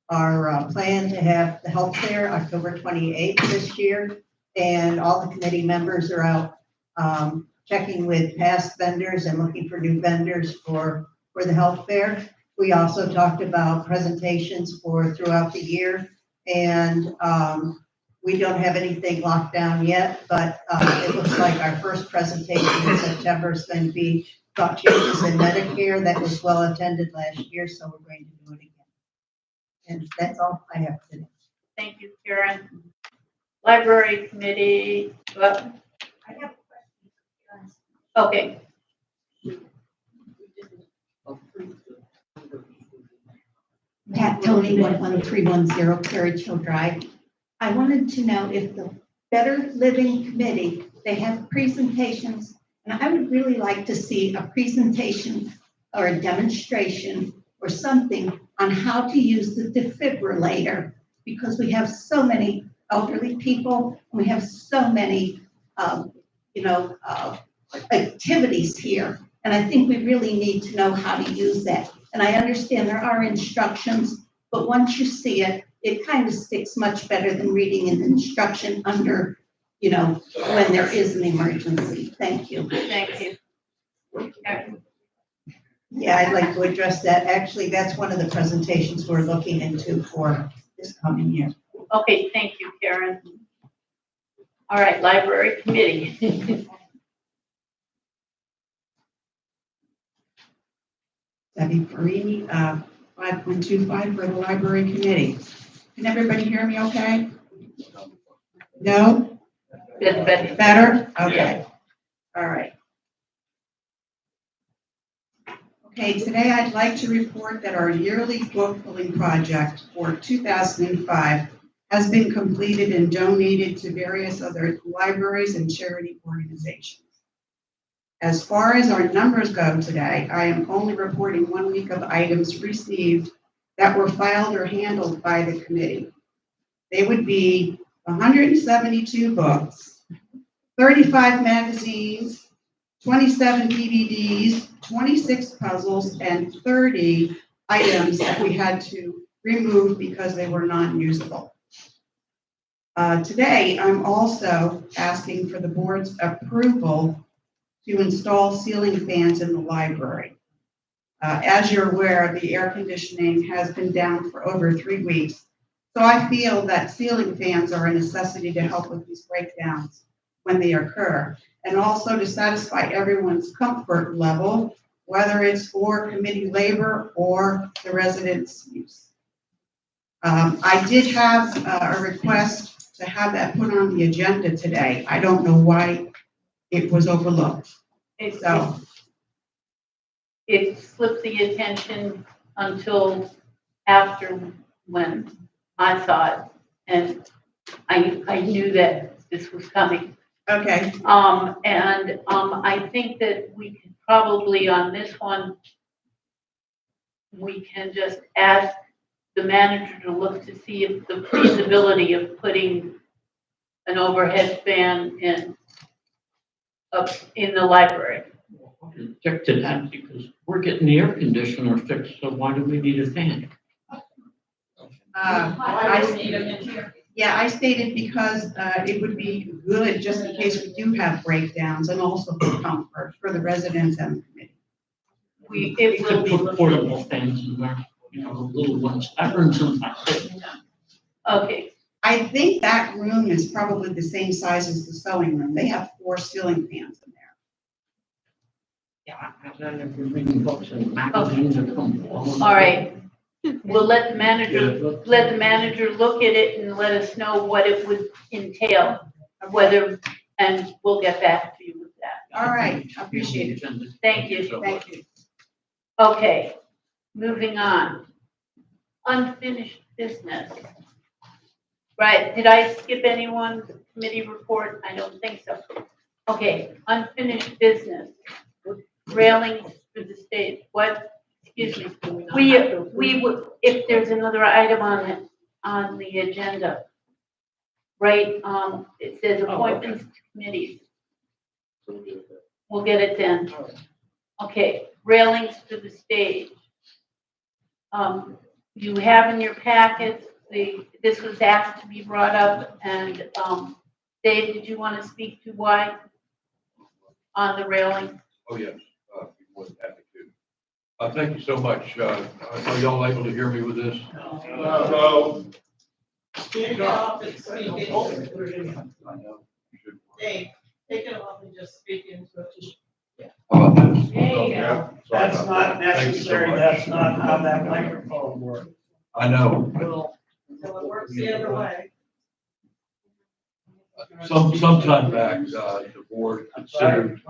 our plan to have the health fair October 28th this year. And all the committee members are out checking with past vendors and looking for new vendors for the health fair. We also talked about presentations for throughout the year. And we don't have anything locked down yet, but it looks like our first presentation in September is going to be got changes in Medicare that was well attended last year, so we're going to do it again. And that's all I have today. Thank you, Karen. Library committee, well, I have a question. okay, Pat Tony, 11310 Carriage Hill Drive. I wanted to know if the Better Living Committee, they have presentations, and I would really like to see a presentation or a demonstration or something on how to use the defibrillator, because we have so many elderly people, and we have so many, activities here. And I think we really need to know how to use that. And I understand there are instructions, but once you see it, it kind of sticks much better than reading an instruction under, when there is an emergency. Thank you. thank you. Yeah, I'd like to address that. Actually, that's one of the presentations we're looking into for this coming year. Okay, thank you, Karen. All right, library committee. Debbie Farini, 5.25 for the library committee. Can everybody hear me okay? No? That's better. Better? Okay. All right. Okay, today I'd like to report that our yearly book pulling project for 2005 has been completed and donated to various other libraries and charity organizations. As far as our numbers go today, I am only reporting 1 week of items received that were filed or handled by the committee. They would be 172 books, 35 magazines, 27 DVDs, 26 puzzles, and 30 items that we had to remove because they were non-usable. Today, I'm also asking for the board's approval to install ceiling fans in the library. As you're aware, the air conditioning has been down for over 3 weeks. So I feel that ceiling fans are a necessity to help with these breakdowns when they occur, and also to satisfy everyone's comfort level, whether it's for committee labor or the residents' use. I did have a request to have that put on the agenda today. I don't know why it was overlooked. So It slipped the attention until after when I saw it, and I knew that this was coming. okay, I think that we can probably on this one, we can just ask the manager to look to see if the feasibility of putting an overhead fan up in the library. Object to that because we're getting the air conditioner fixed, so why do we need a fan? I stated because it would be good just in case we do have breakdowns and also for comfort for the residents and the committee. It We will could be put portable fans in there, the little ones. I earned some. okay. I think that room is probably the same size as the sewing room. They have 4 ceiling fans in there. Yeah, I've done it for reading books and magazines that come. All right. We'll let the manager look at it and let us know what it would entail, whether, and we'll get back to you with that. All right, I appreciate it. Thank you. Thank you. Okay, moving on. Unfinished business. Right, did I skip anyone's committee report? I don't think so. Okay, unfinished business. Railings for the state. What, excuse me, we would, if there's another item on the agenda, right, it says appointments to committees. We'll get it then. Okay, railings for the stage. You have in your packets, this was asked to be brought up, and Dave, did you want to speak to why on the railing? Oh, yes, be more than happy to. Thank you so much. Are y'all able to hear me with this? No. Speak up and speak into it. Dave, take it off and just speak into it. How about this? There you go. Yeah, sorry That's about not that. Thank you so necessary, much. that's not how that microphone works. I know. So it works the other way. Sometime back, the board considered.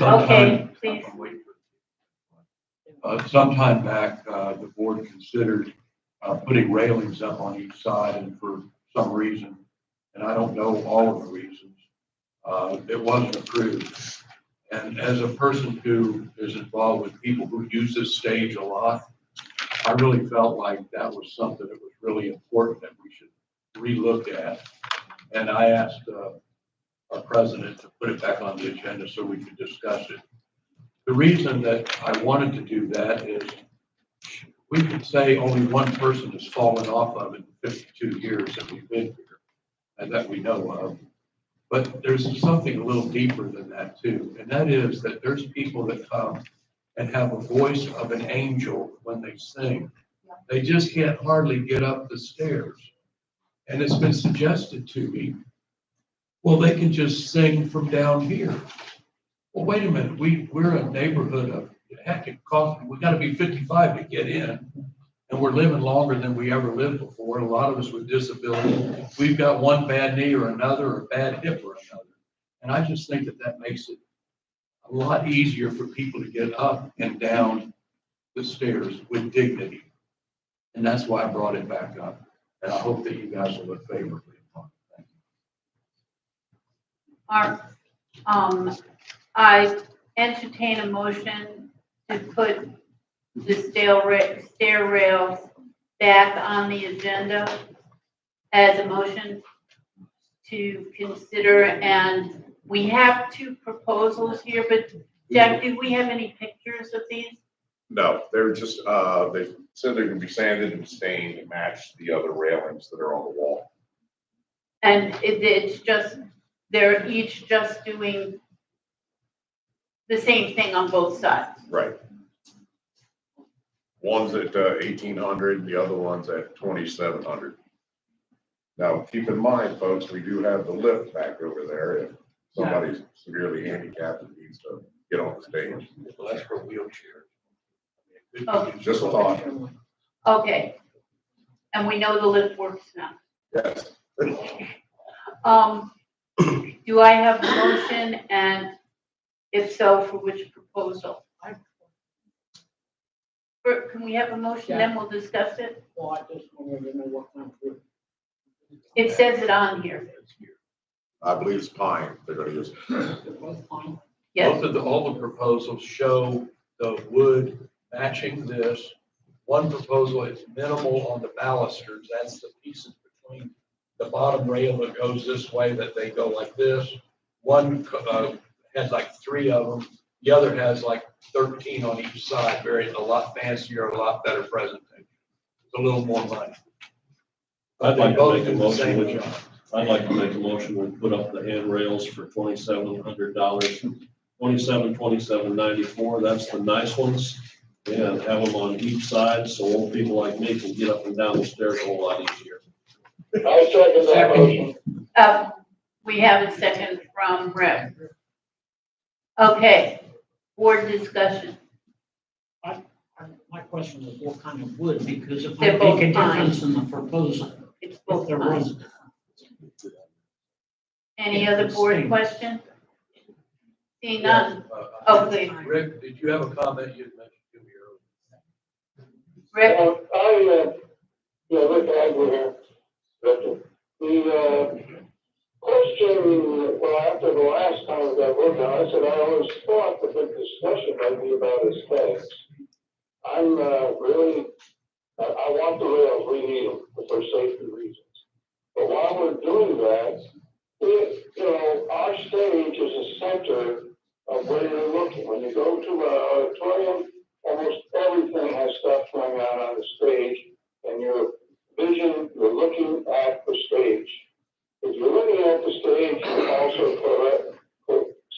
Okay, please. Sometime back, the board considered putting railings up on each side, and for some reason, and I don't know all of the reasons, it wasn't approved. And as a person who is involved with people who use this stage a lot, I really felt like that was something that was really important that we should relook at. And I asked our president to put it back on the agenda so we could discuss it. The reason that I wanted to do that is we could say only one person has fallen off of it in 52 years that we've been here and that we know of. But there's something a little deeper than that too. And that is that there's people that come and have a voice of an angel when they sing. They just can't hardly get up the stairs. And it's been suggested to me, well, they can just sing from down here. Well, wait a minute, we're a neighborhood of, heck, it costs, we gotta be 55 to get in. And we're living longer than we ever lived before. A lot of us with disability, we've got one bad knee or another, or bad hip or another. And I just think that that makes it a lot easier for people to get up and down the stairs with dignity. And that's why I brought it back up. And I hope that you guys will look favorably upon it. Thank you. I entertain a motion to put the stair rails back on the agenda as a motion to consider. And we have two proposals here, but Jack, do we have any pictures of these? No, they're just, they said they're gonna be sanded and stained to match the other railings that are on the wall. And it's just, they're each just doing the same thing on both sides. Right. One's at 1,800, the other one's at 2,700. Now, keep in mind, folks, we do have the lift back over there if somebody's severely handicapped and needs to get on the stage. Well, that's for wheelchairs. Okay. Just a thought. Okay. And we know the lift works now. Yes. Do I have a motion, and if so, for which proposal? Can we have a motion, then we'll discuss it? Well, I just wanted to know what kind of. It says it on here. I believe it's pine they're gonna use. Yes. Both of all the proposals show the wood matching this. One proposal is minimal on the balusters. That's the pieces between the bottom rail that goes this way, that they go like this. One has like 3 of them. The other has like 13 on each side. A lot fancier, a lot better presentation. It's a little more money. I'd like to Both make a do the motion, same with- job. I'd like to make a motion to put up the handrails for $2,700, $27.94. That's the nice ones. And have them on each side so old people like me can get up and down the stairs a whole lot easier. I'll second that motion. We have a second from Rick. Okay, board discussion. My question was what kind of wood, because it They're might both make a pine. difference in the proposal. It's If both there fine. was. Any other board questions? Seeing none. Oh, please. Rick, did you have a comment you had mentioned to me earlier? Rick? Rick Agnew here. The question, well, after the last time that worked on, I said I always thought the big discussion might be about aesthetics. I'm really, I want the rails, we need them for safety reasons. But while we're doing that, our stage is a center of where you're looking. When you go to an auditorium, almost everything has stuff going on the stage, and your vision, you're looking at the stage. If you're looking at the stage, you're also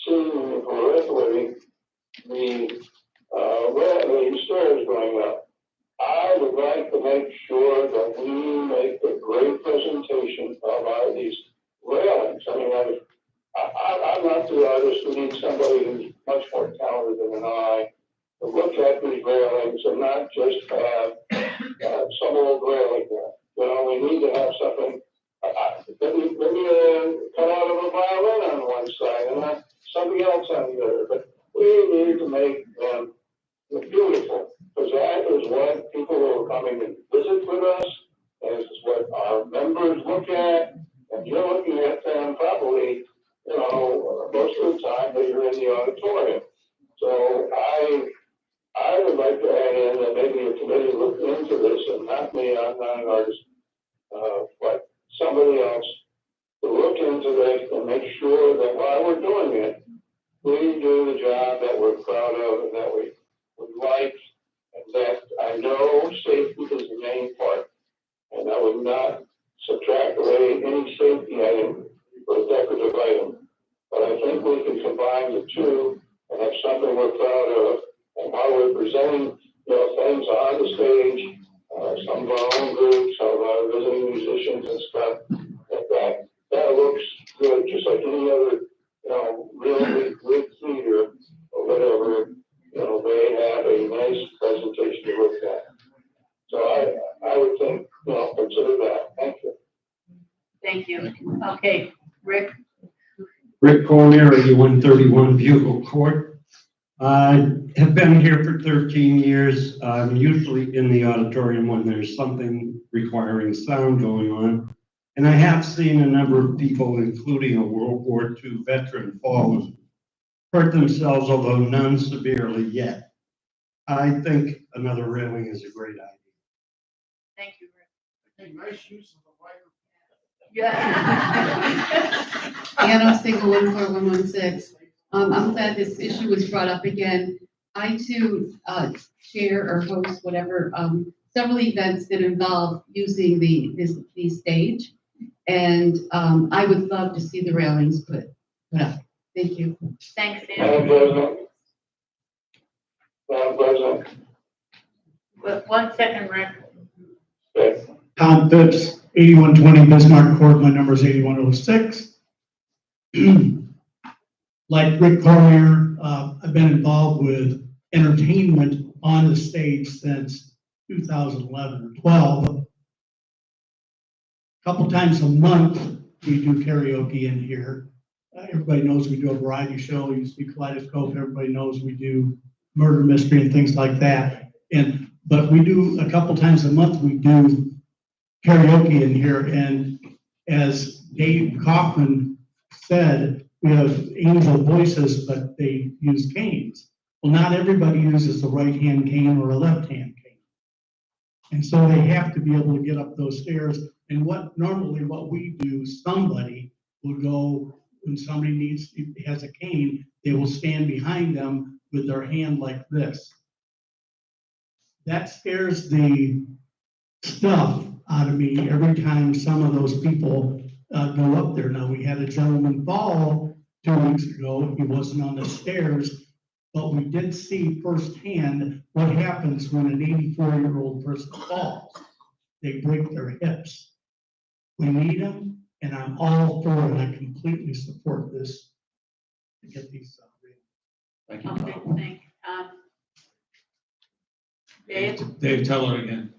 seeing correctly the stairs going up. I would like to make sure that we make a great presentation of these this, we need somebody who's much more talented than I to look at these railings and not just have some old railing there. You know, we need to have something, maybe cut out of a violin on one side and something else on the other. But we need to make them beautiful, because that is what people who are coming and visit with us, and this is what our members look at, and you're looking at them probably, you know, most of the time that you're in the auditorium. So I would like to add in that maybe a committee look into this, and not me, I'm not an artist, but somebody else to look into this and make sure that while we're doing it, we do the job that we're proud of and that we would like, and that I know safety is the main part. And I would not subtract away any safety item for a decorative item. But I think we can combine the two and have something we're proud of. And while we're presenting, you know, things on the stage, some of our own groups, some of our visiting musicians and stuff, that looks good, just like any other, you know, really good theater or whatever. You know, they have a nice presentation to look at. So I would think, you know, consider that. Thank you. Thank you. Okay, Rick? Rick Cormier, 8131 Bugle Court. I have been here for 13 years. I'm usually in the auditorium when there's something requiring sound going on. And I have seen a number of people, including a World War II veteran, fall and hurt themselves, although none severely yet. I think another railing is a great idea. Thank you, Rick. Hey, nice use of the microphone. Yeah. Anna Single 14116. I'm glad this issue was brought up again. I too chair or host whatever several events that involve using the stage, and I would love to see the railings put up. Thank you. Thanks, Madam Ann. President. Madam President. Well, 1 second, Rick. Okay. Tom Phipps, 8120 Bismarck Court, my number is 8106. Like Rick Cormier, I've been involved with entertainment on the stage since 2011 or 12. A couple times a month, we do karaoke in here. Everybody knows we do a variety show. We used to be Kaleidoscope. Everybody knows we do murder mystery and things like that. But we do a couple times a month, we do karaoke in here. And as Dave Kaufman said, we have angel voices, but they use canes. Well, not everybody uses a right-hand cane or a left-hand cane. And so they have to be able to get up those stairs. And what we do, somebody will go, when somebody has a cane, they will stand behind them with their hand like this. That scares the stuff out of me every time some of those people go up there. Now, we had a gentleman fall 2 weeks ago. He wasn't on the stairs, but we did see firsthand what happens when an 84-year-old person falls. They break their hips. We need them, and I'm all for it. I completely support this to get these. Thank you. Okay, thank you. Dave? Dave Teller again.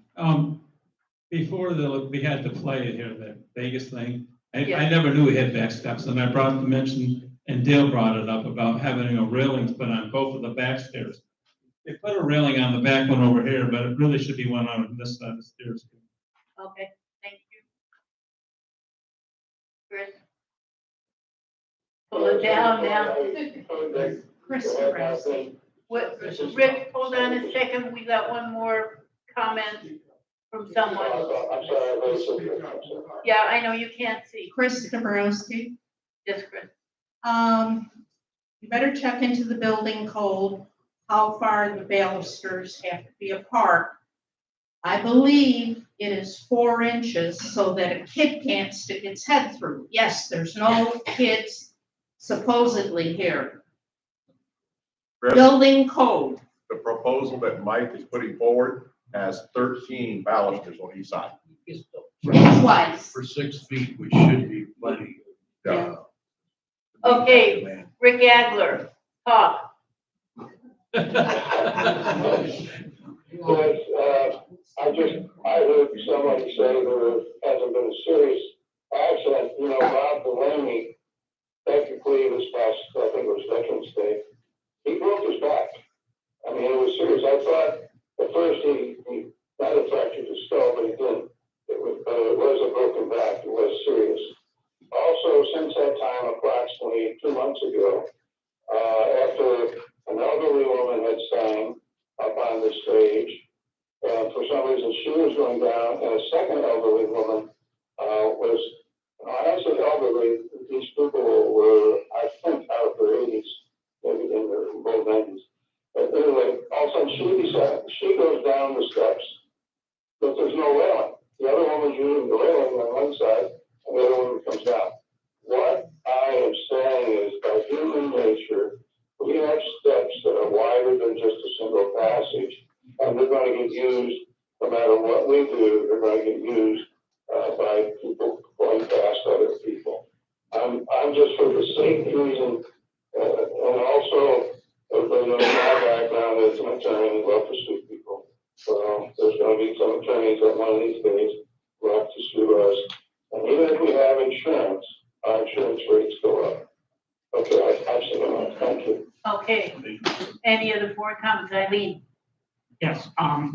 Before we had the play here, the Vegas thing, I never knew we had back steps, and I brought the mention, and Dale brought it up about having a railing put on both of the back stairs. They put a railing on the back one over here, but it really should be one on this side of the stairs. Okay, thank you. Chris? Pull it down now. Chris Rousey. What, Rick, hold on a second, we got one more comment from someone. I'm sorry. Yeah, I know, you can't see. Chris Dabrowski. Yes, Chris. You better check into the building code, how far the balusters have to be apart. I believe it is 4 inches so that a kid can't stick its head through. Yes, there's no kids supposedly here. Chris, Building code. the proposal that Mike is putting forward has 13 balusters on each side. Twice. For 6 feet, which should be plenty. Yeah. Okay, Rick Agler, talk. Yes, I heard somebody say there hasn't been a serious accident. You know, Bob Delaney, technically this past, I think it was Veterans Day, he broke his back. I mean, it was serious. I thought at first he might have fractured his skull, but he didn't. It was a broken back. It was serious. Also, since that time, approximately 2 months ago, after an elderly woman had sang up on the stage, and for some reason she was going down, and a second elderly woman was, when I say elderly, these people were, I think, out of their 80s, maybe in their low 90s. But anyway, all of a sudden she goes down the steps, but there's no railing. The other woman's using the railing on one side, and the other woman comes down. What I am saying is, by human nature, we have steps that are wider than just a single passage, and they're going to get used, no matter what we do, they're going to get used by people going past other people. I'm just for the safety reason, and also, everybody knows my background as an attorney and love to sue people. So there's going to be some attorneys that one of these days love to sue us. And even if we have insurance, our insurance rates go up. Okay, I've seen enough. Thank you. Okay, any other board comments? Eileen? Yes, I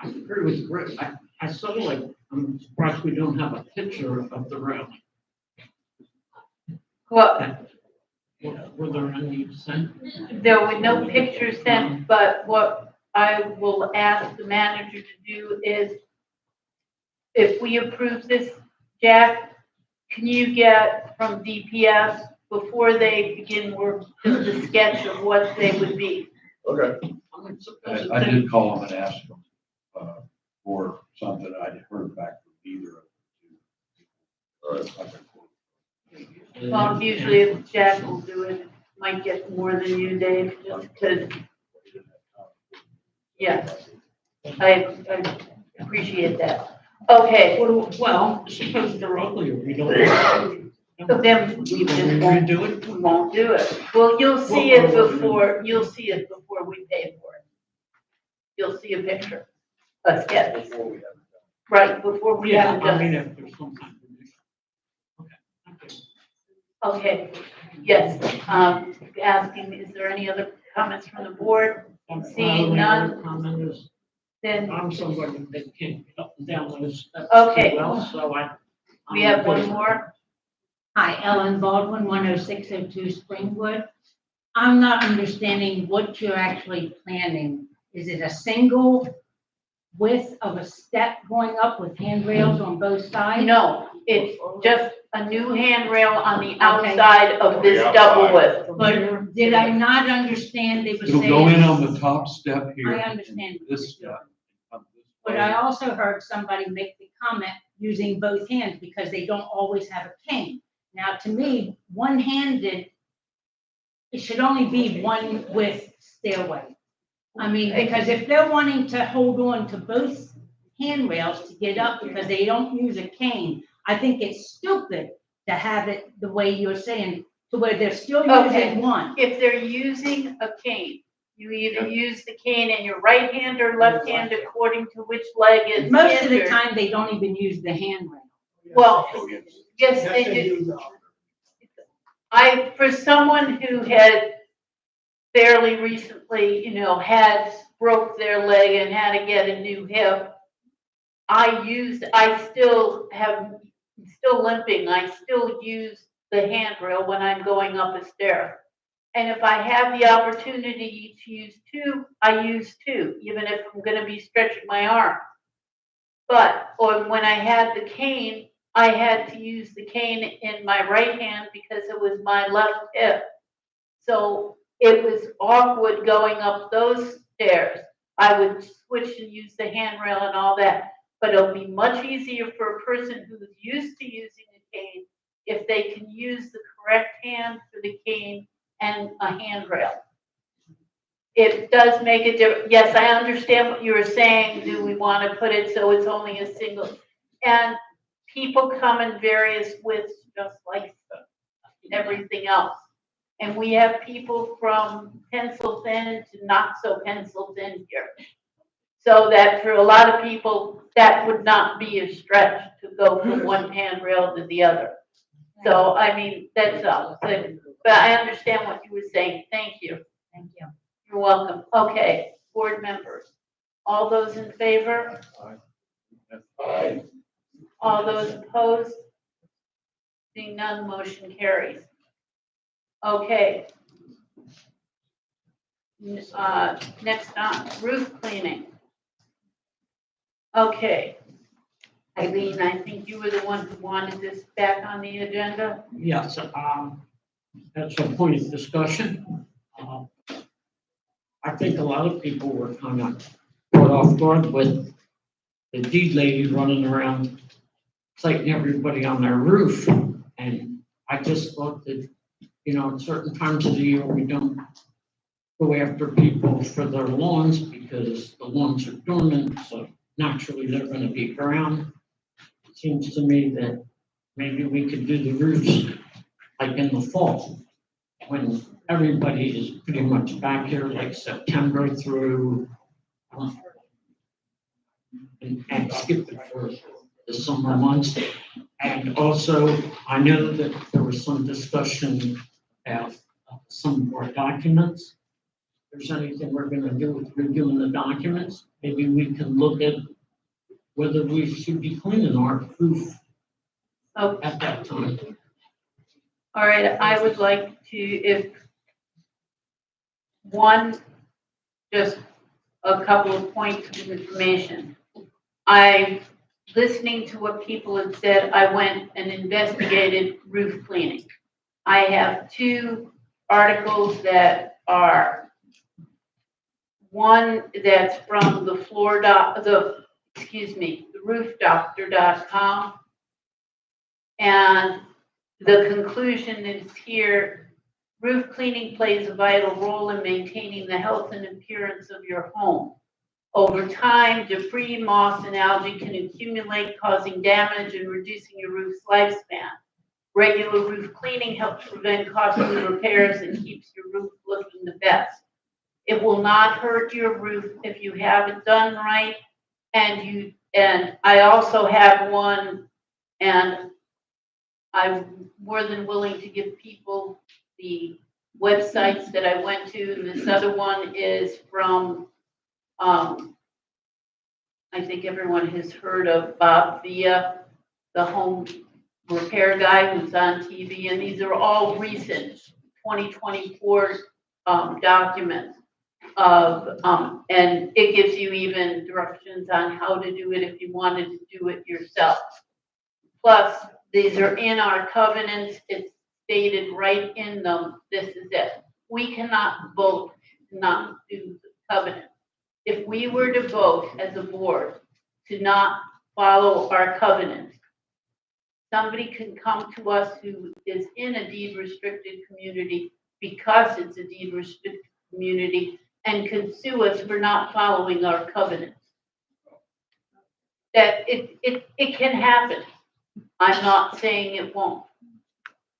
agree with Rick. I sort of like, I'm surprised we don't have a picture of the railing. Well, Were there any sent? there were no pictures sent, but what I will ask the manager to do is, if we approve this, Jack, can you get from DPS before they begin work, just a sketch of what they would be? Okay. I did call them and ask them for something. I heard back from either of the two. Well, usually if Jack will do it, might get more than you, Dave, just because, yeah, I appreciate that. Okay, Well, suppose they're ugly, or we don't. so then we just won't do it. won't do it. Well, you'll see it before we pay for it. You'll see a picture, a sketch. Right, before we have it I mean, done. if there's some kind of issue. Okay, yes, asking, is there any other comments from the board? Seeing none, Comment is, then I'm somebody that can't get up and down those steps. Okay. Well, so we have one more. Hi, Ellen Baldwin, 10602 Springwood. I'm not understanding what you're actually planning. Is it a single width of a step going up with handrails on both sides? No, it's just a new handrail on the outside of this double width. But did I not understand they were saying? It'll go in on the top step here. I understand. This step. But I also heard somebody make the comment using both hands because they don't always have a cane. Now, to me, one-handed, it should only be one with stairway. I mean, because if they're wanting to hold on to both handrails to get up because they don't use a cane, I think it's stupid to have it the way you're saying, to where they're still using one. If they're using a cane, you either use the cane in your right hand or left hand according to which leg is Most of the injured. time, they don't even use the handrail. Well, yes, they do. For someone who had fairly recently, broke their leg and had to get a new hip, I still limping, I still use the handrail when I'm going up a stair. And if I have the opportunity to use two, I use two, even if I'm gonna be stretching my arm. Or when I had the cane, I had to use the cane in my right hand because it was my left hip. So it was awkward going up those stairs. I would switch and use the handrail and all that. But it'll be much easier for a person who's used to using a cane if they can use the correct hand for the cane and a handrail. It does make a difference. Yes, I understand what you were saying. Do we want to put it so it's only a single? And people come in various widths, just like everything else. And we have people from pencil thin to not so pencil thin here. So that for a lot of people, that would not be a stretch to go from one handrail to the other. So, I mean, that's all, but I understand what you were saying. Thank you. Thank you. You're welcome. Okay, board members, all those in favor? Aye. All those opposed? Seeing none, motion carries. Okay. Next on, roof cleaning. Okay. Eileen, I think you were the one who wanted this back on the agenda. Yes, that's a point of discussion. I think a lot of people were kind of caught off guard with the deed lady running around citing everybody on their roof. And I just thought that, you know, at certain times of the year, we don't go after people for their lawns because the lawns are dormant, so naturally they're gonna be brown. It seems to me that maybe we could do the roofs like in the fall, when everybody is pretty much back here, like September through, and skip it for the summer months. And also, I know that there was some discussion about some more documents. If there's anything we're gonna do with reviewing the documents, maybe we can look at whether we should be cleaning our roof at that time. All right, I would like to, if one, just a couple of points of information. Listening to what people had said, I went and investigated roof cleaning. I have two articles that are, one that's from the roofdoctor.com. And the conclusion is here, roof cleaning plays a vital role in maintaining the health and appearance of your home. Over time, debris, moss, and algae can accumulate, causing damage and reducing your roof's lifespan. Regular roof cleaning helps prevent costly repairs and keeps your roof looking the best. It will not hurt your roof if you have it done right. And I also have one, and I'm more than willing to give people the websites that I went to. And this other one is from, I think everyone has heard of Bob Villa, the home repair guy who's on TV. And these are all recent 2024 documents of, and it gives you even directions on how to do it if you wanted to do it yourself. Plus, these are in our covenants. It's stated right in them. This is it. We cannot vote to not do the covenant. If we were to vote as a board to not follow our covenant, somebody can come to us who is in a deed restricted community because it's a deed restricted community and can sue us for not following our covenant. That it can happen. I'm not saying it won't,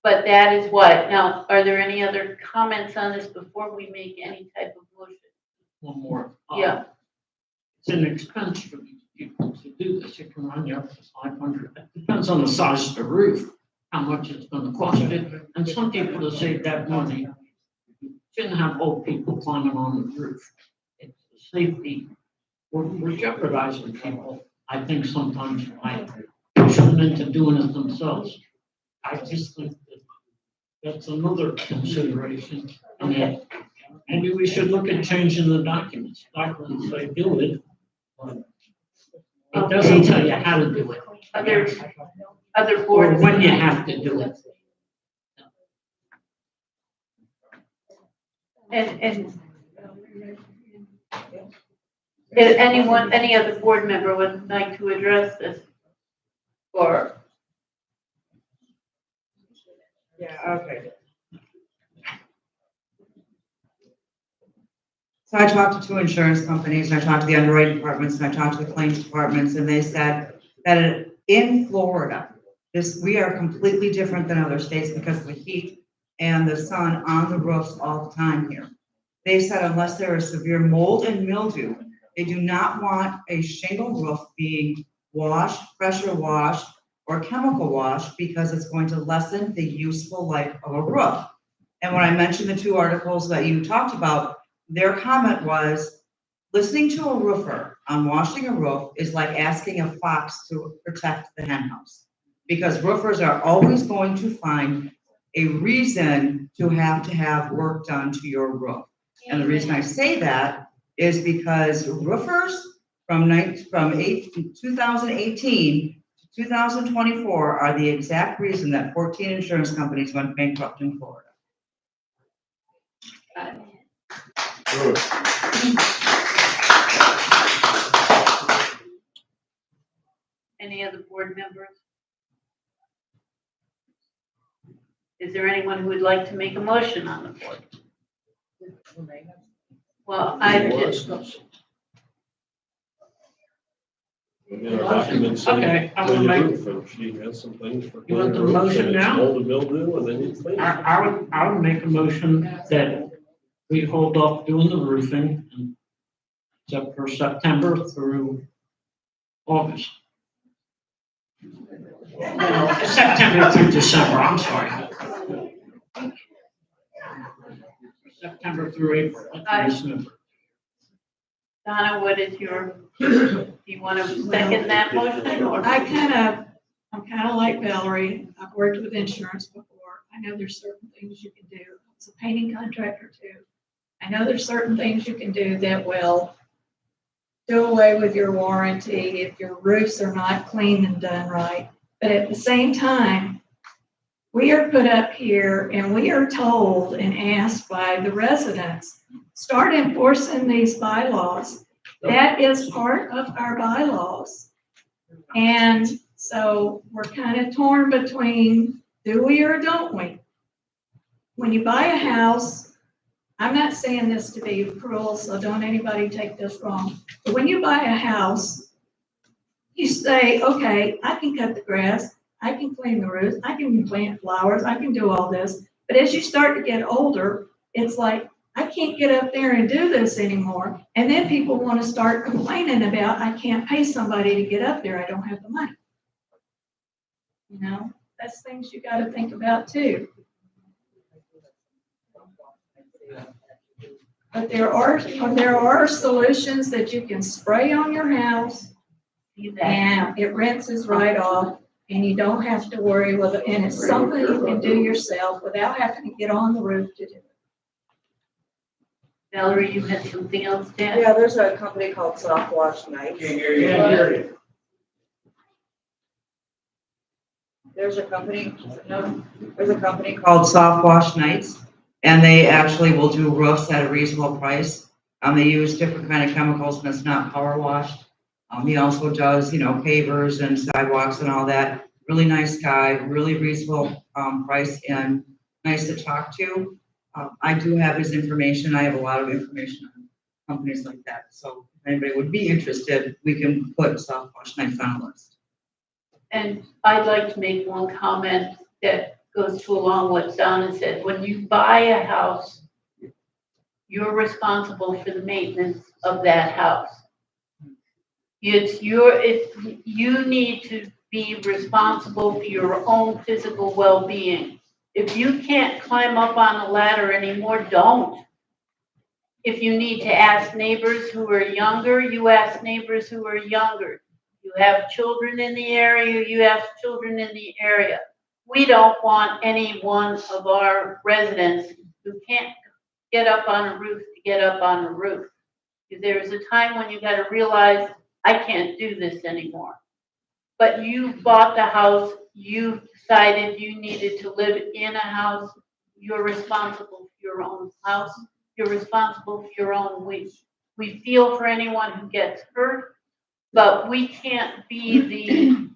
but that is what. Now, are there any other comments on this before we make any type of motion? One more. Yeah. It's an expense for these people to do this. It can run you up to 500. It depends on the size of the roof, how much it's gonna cost you. And some people to save that money shouldn't have old people climbing on the roof. It's safety. We're jeopardizing people, I think, sometimes by pushing them into doing it themselves. I just think that that's another consideration. And that maybe we should look at changing the documents. Documents say do it, but it doesn't tell you how to do it. Other Or boards. when you have to do it. And if anyone, any other board member would like to address this? Or, Yeah, okay. So I talked to two insurance companies, I talked to the underwriting departments, and I talked to the claims departments, and they said that in Florida, we are completely different than other states because of the heat and the sun on the roofs all the time here. They said unless there is severe mold and mildew, they do not want a shingle roof being washed, pressure washed, or chemical washed because it's going to lessen the useful life of a roof. And when I mentioned the 2 articles that you talked about, their comment was, listening to a roofer on washing a roof is like asking a fox to protect the hen house. Because roofers are always going to find a reason to have work done to your roof. And the reason I say that is because roofers from 2018 to 2024 are the exact reason that 14 insurance companies went bankrupt in Florida. Any other board members? Is there anyone who would like to make a motion on the board? Well, I just, Okay, I will make- She has some things for. You want the motion now? Mold and mildew, and then you clean it. I would make a motion that we hold off doing the roofing except for September through August. September through December, I'm sorry. September through April, that's December. Donna, what is your, do you want to second that motion or? I'm kind of like Valerie. I've worked with insurance before. I know there's certain things you can do. It's a painting contractor too. I know there's certain things you can do that will do away with your warranty if your roofs are not clean and done right. But at the same time, we are put up here and we are told and asked by the residents, start enforcing these bylaws. That is part of our bylaws. And so we're kind of torn between, do we or don't we? When you buy a house, I'm not saying this to be cruel, so don't anybody take this wrong. But when you buy a house, you say, okay, I can cut the grass, I can clean the roof, I can plant flowers, I can do all this. But as you start to get older, it's like, I can't get up there and do this anymore. And then people want to start complaining about, I can't pay somebody to get up there, I don't have the money. You know, that's things you got to think about too. But there are solutions that you can spray on your house and it rinses right off and you don't have to worry with it. And it's something you can do yourself without having to get on the roof to do it. Valerie, you had something else to add? Yeah, there's a company called Soft Wash Nights. There's a company called Soft Wash Nights, and they actually will do roofs at a reasonable price. They use different kind of chemicals, and it's not power washed. He also does, pavers and sidewalks and all that. Really nice guy, really reasonable price, and nice to talk to. I do have his information. I have a lot of information on companies like that. So if anybody would be interested, we can put Soft Wash Nights on a list. And I'd like to make one comment that goes to along what Donna said. When you buy a house, you're responsible for the maintenance of that house. You need to be responsible for your own physical well-being. If you can't climb up on a ladder anymore, don't. If you need to ask neighbors who are younger, you ask neighbors who are younger. You have children in the area, you ask children in the area. We don't want any one of our residents who can't get up on a roof to get up on a roof. There's a time when you got to realize, I can't do this anymore. But you bought the house, you decided you needed to live in a house, you're responsible for your own house, you're responsible for your own week. We feel for anyone who gets hurt, but we can't be the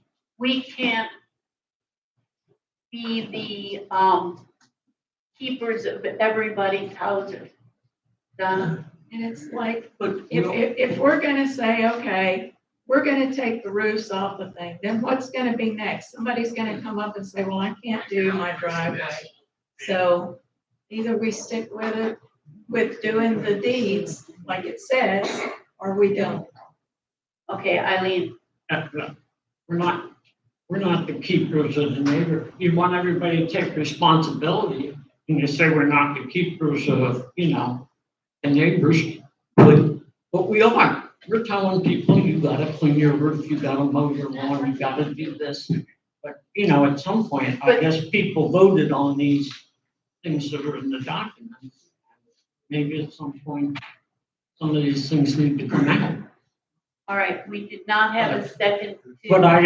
keepers of everybody's houses. Donna? And it's like, if we're gonna say, okay, we're gonna take the roofs off the thing, then what's gonna be next? Somebody's gonna come up and say, well, I can't do my driveway. So either we stick with it, with doing the deeds like it says, or we don't. Okay, Eileen, We're not the keepers of the neighbor. You want everybody to take responsibility, and you say we're not the keepers of, the neighbors, but we are. We're telling people, you gotta clean your roof, you gotta mow your lawn, you gotta do this. But, at some point, I guess people voted on these things that are in the document. Maybe at some point, some of these things need to come out. all right, we did not have a second. But I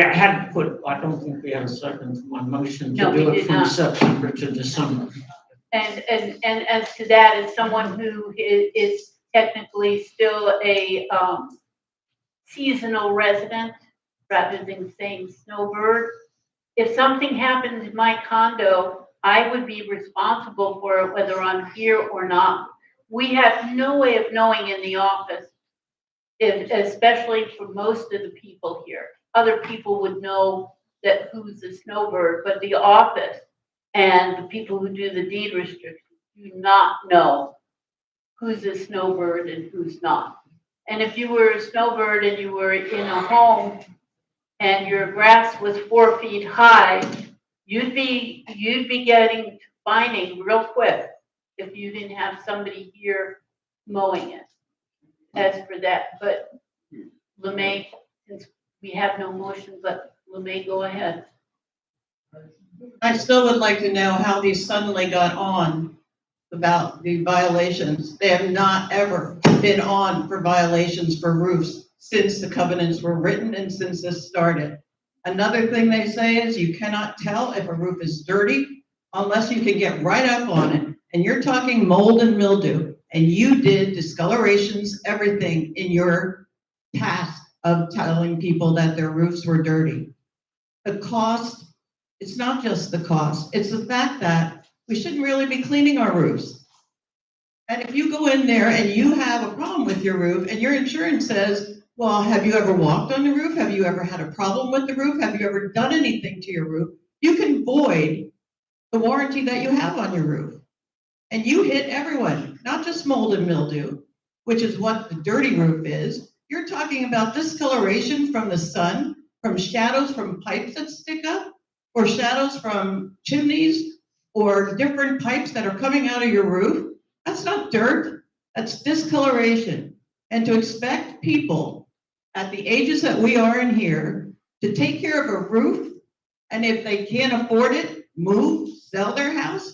don't think we had a second to my motion No, to we do it did from not. September to December. And as to that, as someone who is technically still a seasonal resident rather than saying snowbird, if something happens in my condo, I would be responsible for it whether I'm here or not. We have no way of knowing in the office, especially for most of the people here. Other people would know that who's the snowbird, but the office and the people who do the deed restrictions do not know who's a snowbird and who's not. And if you were a snowbird and you were in a home and your grass was 4 feet high, you'd be getting fining real quick if you didn't have somebody here mowing it. As for that, but LeMay, since we have no motion, but LeMay, go ahead. I still would like to know how these suddenly got on about the violations. They have not ever been on for violations for roofs since the covenants were written and since this started. Another thing they say is you cannot tell if a roof is dirty unless you can get right up on it. And you're talking mold and mildew, and you did discolorations, everything in your task of telling people that their roofs were dirty. The cost, it's not just the cost, it's the fact that we shouldn't really be cleaning our roofs. And if you go in there and you have a problem with your roof and your insurance says, well, have you ever walked on the roof? Have you ever had a problem with the roof? Have you ever done anything to your roof? You can void the warranty that you have on your roof. And you hit everyone, not just mold and mildew, which is what the dirty roof is. You're talking about discoloration from the sun, from shadows from pipes that stick up, or shadows from chimneys, or different pipes that are coming out of your roof. That's not dirt, that's discoloration. And to expect people at the ages that we are in here to take care of a roof, and if they can't afford it, move, sell their house?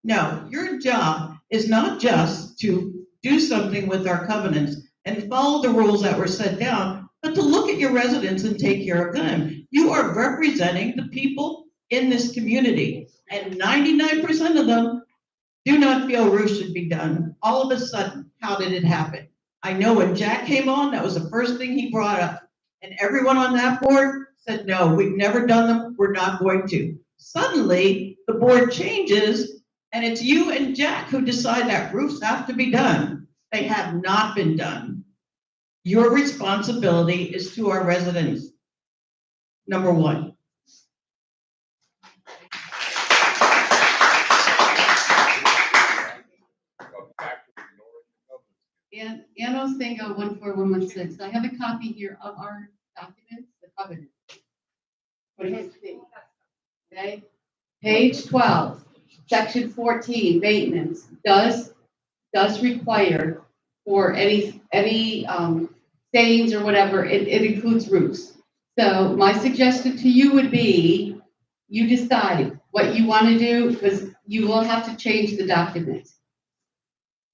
No, your job is not just to do something with our covenants and follow the rules that were set down, but to look at your residents and take care of them. You are representing the people in this community, and 99% of them do not feel roofs should be done. All of a sudden, how did it happen? I know when Jack came on, that was the first thing he brought up. And everyone on that board said, no, we've never done them, we're not going to. Suddenly, the board changes, and it's you and Jack who decide that roofs have to be done. They have not been done. Your responsibility is to our residents. Number one. And Ann Ostengo, 14116. I have a copy here of our documents, the covenant. What do you think? Okay, page 12, section 14, maintenance does require for any stains or whatever, it includes roofs. So my suggestion to you would be, you decide what you want to do, because you will have to change the document.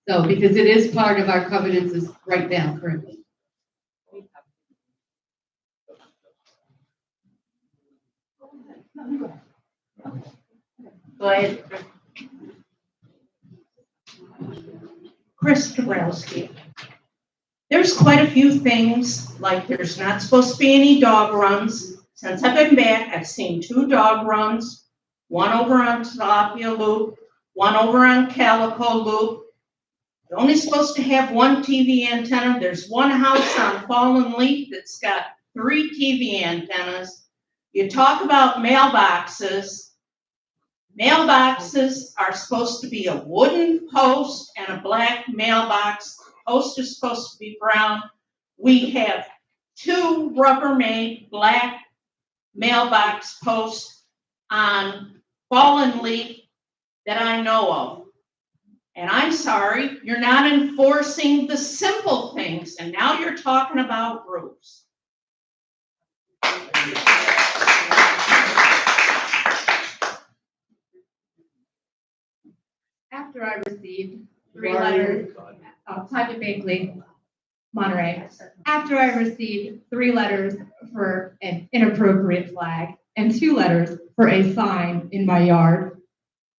So, because it is part of our covenants is right now currently. Go ahead. Chris Dabrowski. There's quite a few things, like there's not supposed to be any dog runs. Since I've been back, I've seen 2 dog runs, one over on Tilapia Loop, one over on Calico Loop. You're only supposed to have 1 TV antenna. There's one house on Fallen Leaf that's got 3 TV antennas. You talk about mailboxes. Mailboxes are supposed to be a wooden post and a black mailbox. Post is supposed to be brown. We have 2 Rubbermaid black mailbox posts on Fallen Leaf that I know of. And I'm sorry, you're not enforcing the simple things, and now you're talking about roofs. After I received 3 letters, Tanya Binkley, Monterey. After I received 3 letters for an inappropriate flag and 2 letters for a sign in my yard,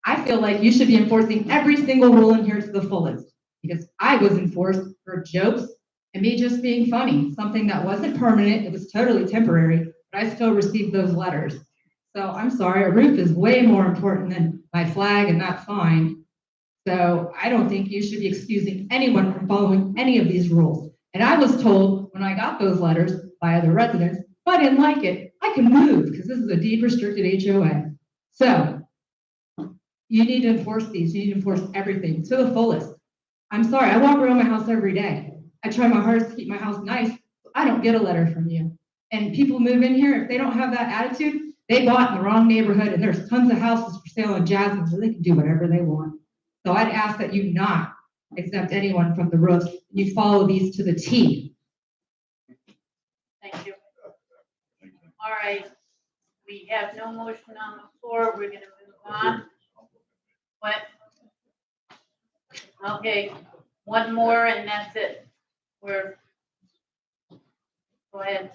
I feel like you should be enforcing every single rule in here to the fullest. Because I was enforced for jokes and me just being funny, something that wasn't permanent, it was totally temporary, but I still received those letters. So I'm sorry, a roof is way more important than my flag and that fine. So I don't think you should be excusing anyone from following any of these rules. And I was told when I got those letters by other residents, if I didn't like it, I can move because this is a deed restricted HOA. So you need to enforce these. You need to enforce everything to the fullest. I'm sorry, I walk around my house every day. I try my hardest to keep my house nice. I don't get a letter from you. And people move in here, if they don't have that attitude, they bought in the wrong neighborhood and there's tons of houses for sale in Jasmine, so they can do whatever they want. So I'd ask that you not exempt anyone from the roofs. You follow these to the T. Thank you. All right, we have no motion on the floor. We're gonna move on. What? Okay, one more and that's it. Go ahead.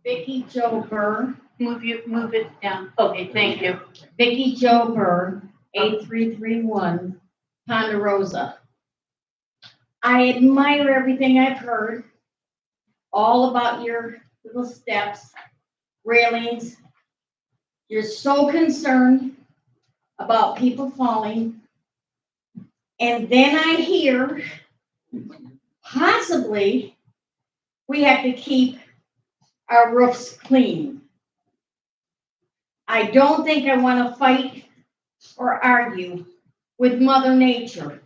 Vicky Jo Burr. Move it down. Okay, thank you. Vicky Jo Burr, 8331 Ponderosa. I admire everything I've heard, all about your little steps, railings. You're so concerned about people falling. And then I hear possibly we have to keep our roofs clean. I don't think I want to fight or argue with Mother Nature.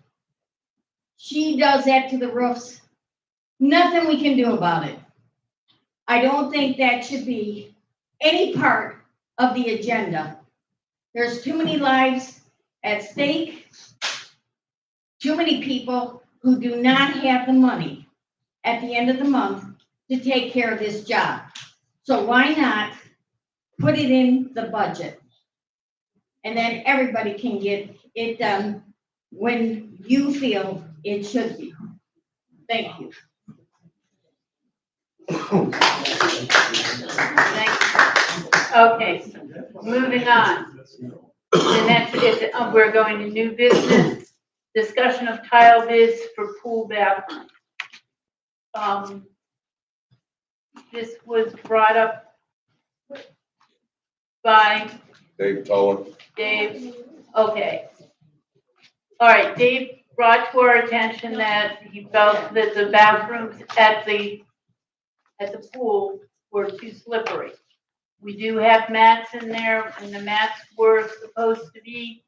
She does that to the roofs. Nothing we can do about it. I don't think that should be any part of the agenda. There's too many lives at stake, too many people who do not have the money at the end of the month to take care of this job. So why not put it in the budget? And then everybody can get it done when you feel it should be. Thank you. Okay, moving on. The next is, we're going to new business, discussion of tile bids for pool bathroom. This was brought up by Dave Toller. Dave. Okay. All right, Dave brought to our attention that he felt that the bathrooms at the pool were too slippery. We do have mats in there, and the mats were supposed to be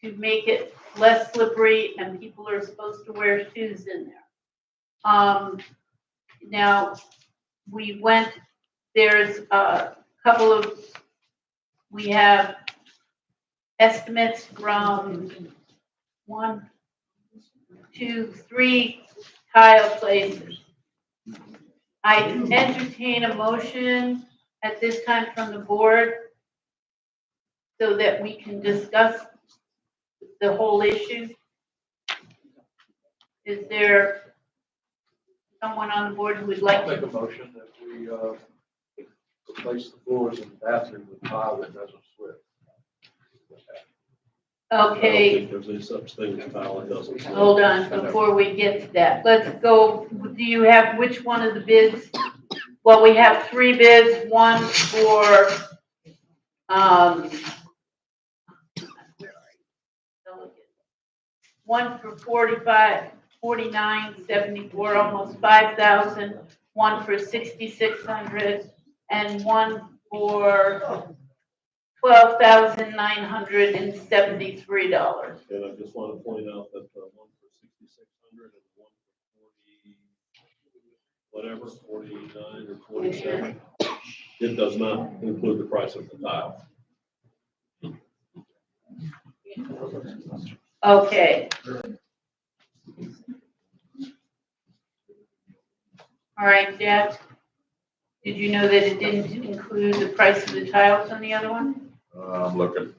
to make it less slippery, and people are supposed to wear shoes in there. Now, there's a couple of, we have estimates from 1, 2, 3 tile places. I entertain a motion at this time from the board so that we can discuss the whole issue. Is there someone on the board who would like I'll make to? a motion that we replace the floors in the bathroom with tile that doesn't slip. I don't Okay, think there's any such thing as tile that doesn't slip. hold on, before we get to that, let's go, do you have which one of the bids? Well, we have 3 bids, one for, one for 49.74, almost 5,000, one for 6,600, and one for $12,973. And I just want to point out that the one for 6,600 and one for 49 or 47, it does not include the price of the tile. Okay. All right, Jack. Did you know that it didn't include the price of the tiles on the other one? I'm looking.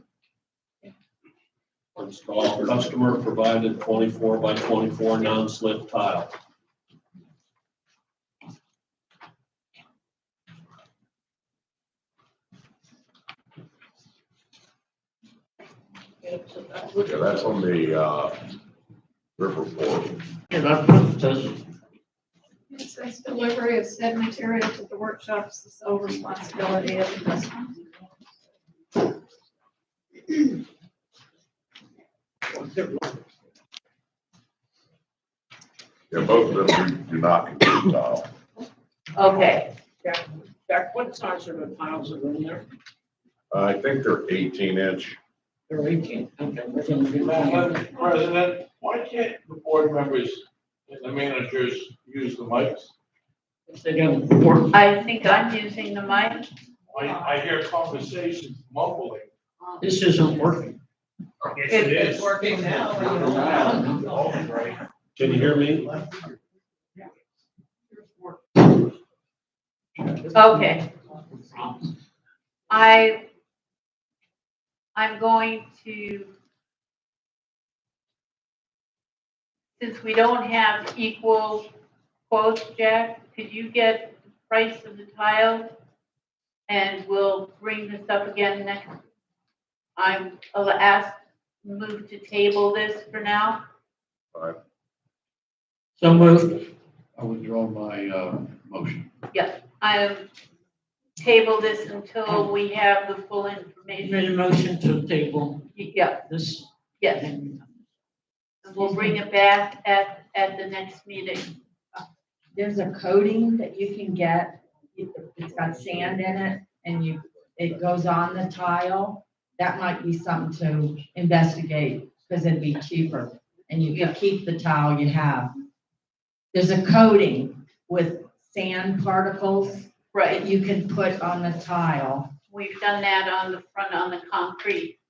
Install customer provided 24 by 24 non-slip tile. Yeah, that's on the, Riverport. Yeah, that's what it says. It says delivery of said material to the workshops, the sole responsibility of the customer. Yeah, both of them do not include tile. Okay. Jack, what size are the tiles that are in there? I think they're 18-inch. They're 18. Okay, we're gonna be Madam President, why can't the board members and the managers use the mics? They don't work. I think I'm using the mic. I hear conversations mumbling. This isn't working. Yes, it is. working now. Can you hear me? Okay. I'm going to, since we don't have equal quotes, Jack, could you get the price of the tile? And we'll bring this up again next. I'll move to table this for now. So moved. I withdraw my, motion. Yes, I'll table this until we have the full Made information. a motion to table Yeah, this. yes. And we'll bring it back at the next meeting. There's a coating that you can get, it's got sand in it, and it goes on the tile. That might be something to investigate, because it'd be cheaper, and you can keep the tile you have. There's a coating with sand particles that you can put on the tile. We've done that on the front, on the concrete.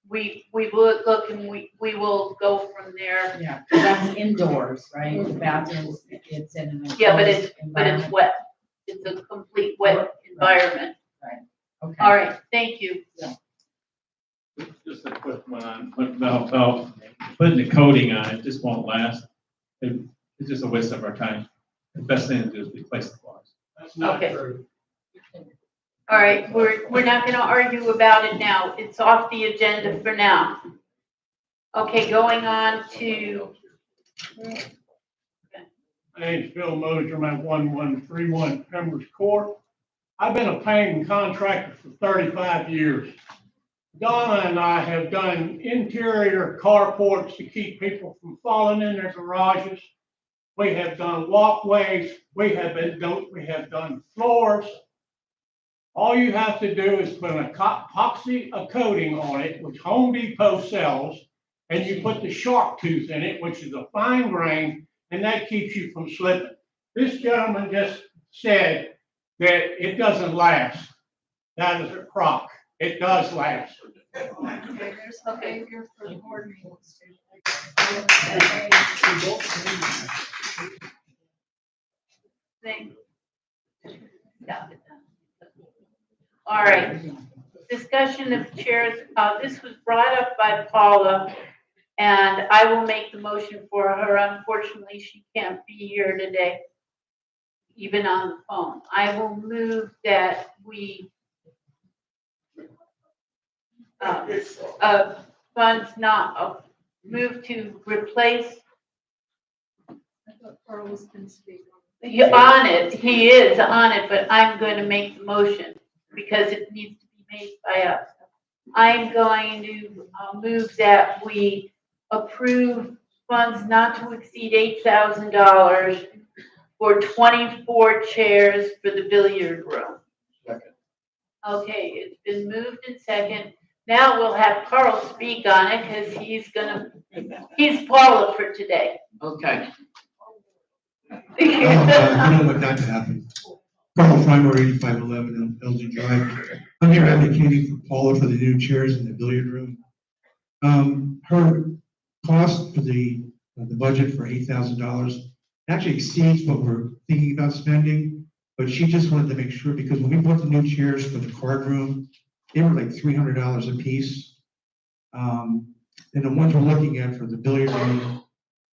We will look and we will go from there. Yeah, 'cause that's indoors, right? The bathroom, it's in an Yeah, but enclosed it's environment. wet. It's a complete wet environment. Right, okay. All right, thank you. Just a quick one on, about putting the coating on, it just won't last. It's just a waste of our time. The best thing to do is replace the box. Okay. All right, we're not gonna argue about it now. It's off the agenda for now. Okay, going on to, My name's Bill Moser, I'm at 1131 Pembroke Court. I've been a painting contractor for 35 years. Donna and I have done interior carports to keep people from falling in their garages. We have done walkways, we have done floors. All you have to do is put an epoxy coating on it, which Home Depot sells, and you put the shark tooth in it, which is a fine grain, and that keeps you from slipping. This gentleman just said that it doesn't last. That is a crock. It does last. Okay, there's behavior for the board meetings too. thing. All right, discussion of chairs, this was brought up by Paula, and I will make the motion for her. Unfortunately, she can't be here today, even on the phone. I will move that we funds not, move to replace. I thought Carl was going to speak on it. You're on it, he is on it, but I'm going to make the motion because it needs to be made by us. I'm going to move that we approve funds not to exceed $8,000 for 24 chairs for the billiard room. Okay, it's been moved and second. Now we'll have Carl speak on it because he's Paula for today. Okay. You know what got to happen. Carl Freimer, 8511 Elgin Drive. I'm here advocating for Paula for the new chairs in the billiard room. Her cost for the budget for $8,000 actually exceeds what we're thinking about spending, but she just wanted to make sure, because when we bought the new chairs for the card room, they were like $300 a piece. And the ones we're looking at for the billiard room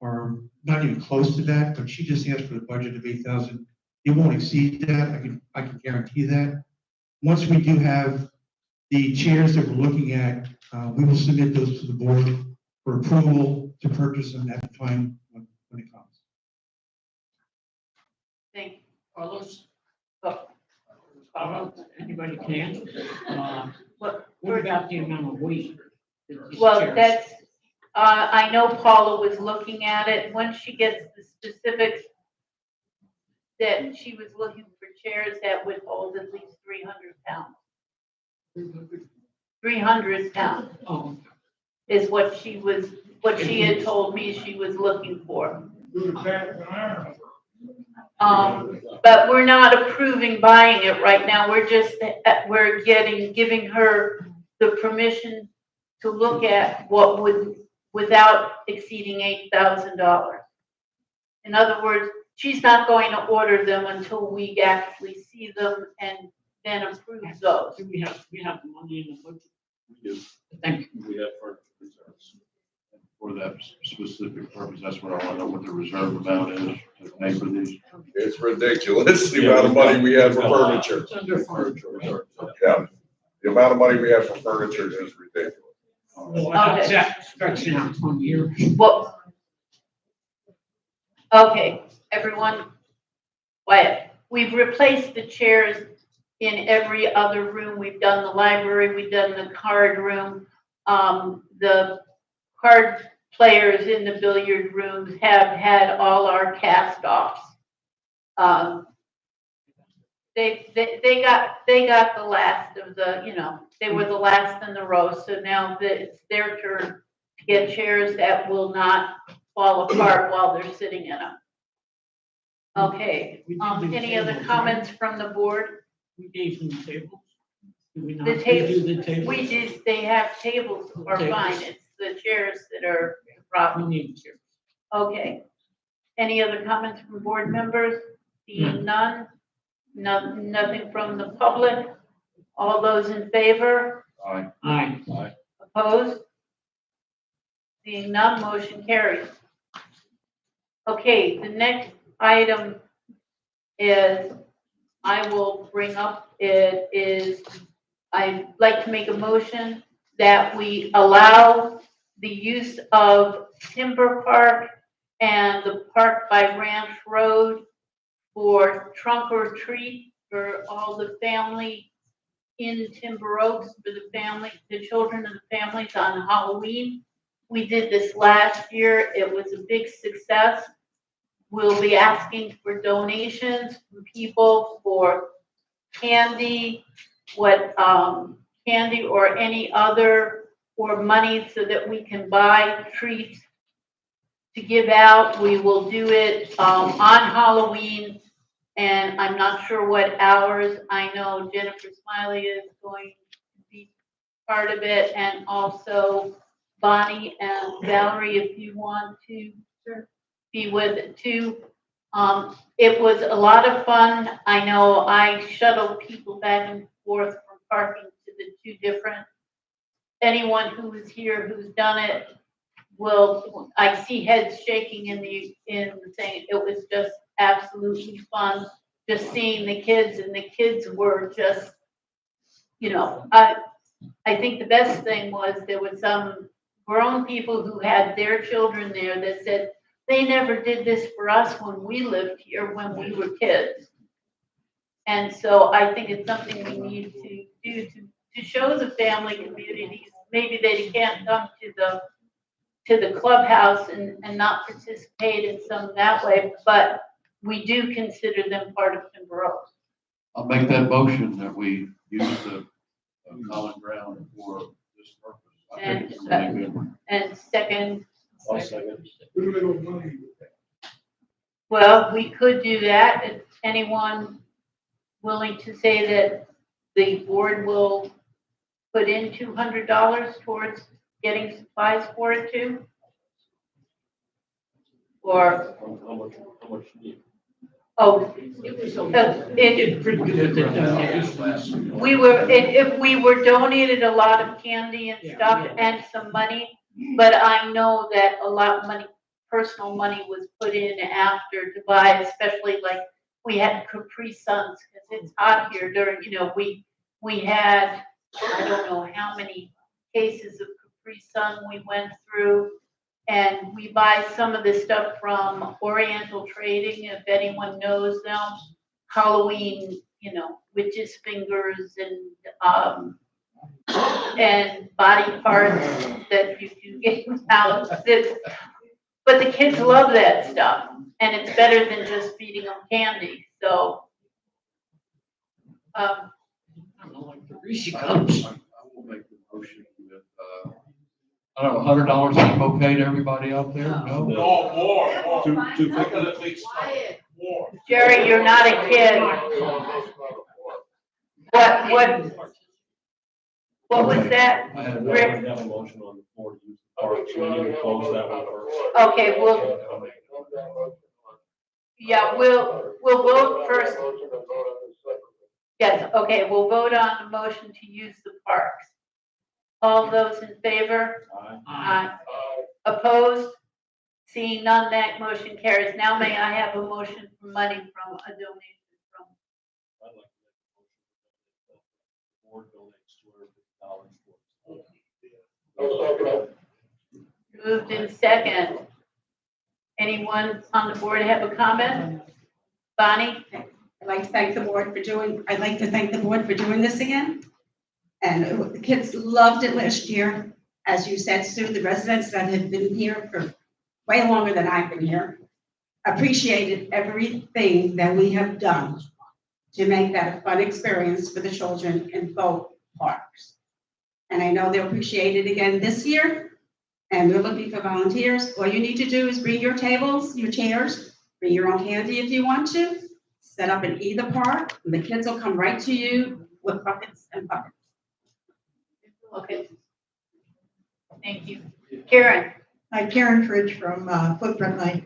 are not even close to that, but she just asked for the budget of 8,000. It won't exceed that, I can guarantee that. Once we do have the chairs that we're looking at, we will submit those to the board for approval to purchase them at the time when it comes. Thank you. Carlos? Anybody can? What about the amount of weight? that these Well, chairs- that's, I know Paula was looking at it. Once she gets the specifics that she was looking for chairs that would hold at least 300 pounds. 300 pounds Oh. is what she had told me she was looking for. But we're not approving buying it right now. We're giving her the permission to look at what without exceeding $8,000. In other words, she's not going to order them until we actually see them and then approve those. Do we have the money in the budget? We do. Thank you. We have furniture reserves. For that specific purpose, that's what I want to know what the reserve amount is to pay for these. It's ridiculous, the amount of money we have for furniture. It's under furniture reserve. Yeah, the amount of money we have for furniture is ridiculous. Well, that's that stretching out 20 years. Well, okay, everyone, quiet. We've replaced the chairs in every other room. We've done the library, we've done the card room. The card players in the billiard rooms have had all our cast offs. They got the last of the, they were the last in the row. So now it's their turn to get chairs that will not fall apart while they're sitting in them. Okay, any other comments from the board? We gave them the tables. Do we not The redo tables, the tables? we just, they have tables are fine. It's the chairs that are the problem. We need chairs. Okay. Any other comments from board members? Seeing none? Nothing from the public? All those in favor? Aye. Aye. Opposed? Seeing none, motion carries. Okay, the next item is, I will bring up, it is, I'd like to make a motion that we allow the use of Timber Park and the Park by Ranch Road for trunk or treat for all the family in Timber Oaks, for the children and the families on Halloween. We did this last year. It was a big success. We'll be asking for donations from people for candy, candy or any other, or money so that we can buy treats to give out. We will do it on Halloween, and I'm not sure what hours. I know Jennifer Smiley is going to be part of it, and also Bonnie and Valerie, if you want to be with it too. It was a lot of fun. I know I shuttled people back and forth from parking to the two different. Anyone who is here who's done it will, I see heads shaking in the thing. It was just absolutely fun, just seeing the kids, and the kids were just, I think the best thing was there was some grown people who had their children there that said, they never did this for us when we lived here when we were kids. And so I think it's something we need to do to show the family communities. Maybe they can't come to the clubhouse and not participate in some that way, but we do consider them part of Timber Oaks. I'll make that motion that we use the common ground for this purpose. I think it's a really good one. And second, I'll second. well, we could do that. Is anyone willing to say that the board will put in $200 towards getting supplies for it too? Or, How much do you need? oh, we were, if we were donated a lot of candy and stuff and some money, but I know that a lot of money, personal money was put in after to buy, especially like we had Capri Suns, because it's hot here during, we had, I don't know how many cases of Capri Sun we went through. And we buy some of this stuff from Oriental Trading, if anyone knows them. Halloween, witches' fingers and body parts that you can get out. But the kids love that stuff, and it's better than just feeding them candy. So, I will make the motion with, I don't know, $100 seem okay to everybody out there? No? No, more. Jerry, you're not a kid. What was that? I had Rick? a motion on the floor to use the park, so we need to close that one first. Okay, we'll vote first. Yes, okay, we'll vote on the motion to use the parks. All those in favor? Aye. Opposed? Seeing none, that motion carries. Now may I have a motion for money from a donation from? I'd like to make a motion that the board donates $250 for. Moved in second. Anyone on the board have a comment? Bonnie? I'd like to thank the board for doing this again. And the kids loved it last year. As you said, Sue, the residents that have been here for way longer than I've been here appreciated everything that we have done to make that a fun experience for the children in both parks. And I know they'll appreciate it again this year. And we're looking for volunteers. All you need to do is bring your tables, your chairs, bring your own candy if you want to, set up in either park, and the kids will come right to you with buckets and buckets. Okay. Thank you. Karen? Hi, Karen Fridge from Footprint Life.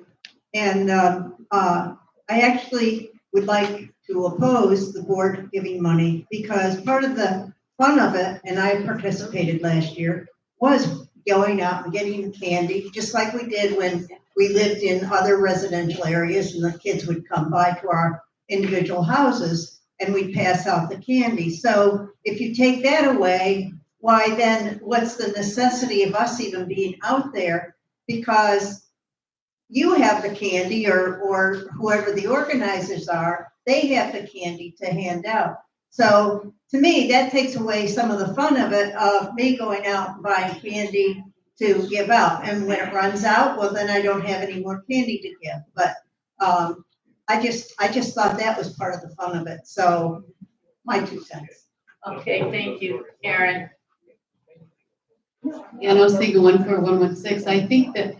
And I actually would like to oppose the board giving money because part of the fun of it, and I participated last year, was going out and getting candy, just like we did when we lived in other residential areas and the kids would come by to our individual houses and we'd pass out the candy. So if you take that away, why then what's the necessity of us even being out there? Because you have the candy or whoever the organizers are, they have the candy to hand out. So to me, that takes away some of the fun of it, of me going out and buying candy to give out. And when it runs out, well, then I don't have any more candy to give. But I just thought that was part of the fun of it. So my 2 cents. Okay, thank you, Karen. Yeah, and I was thinking 14116, I think that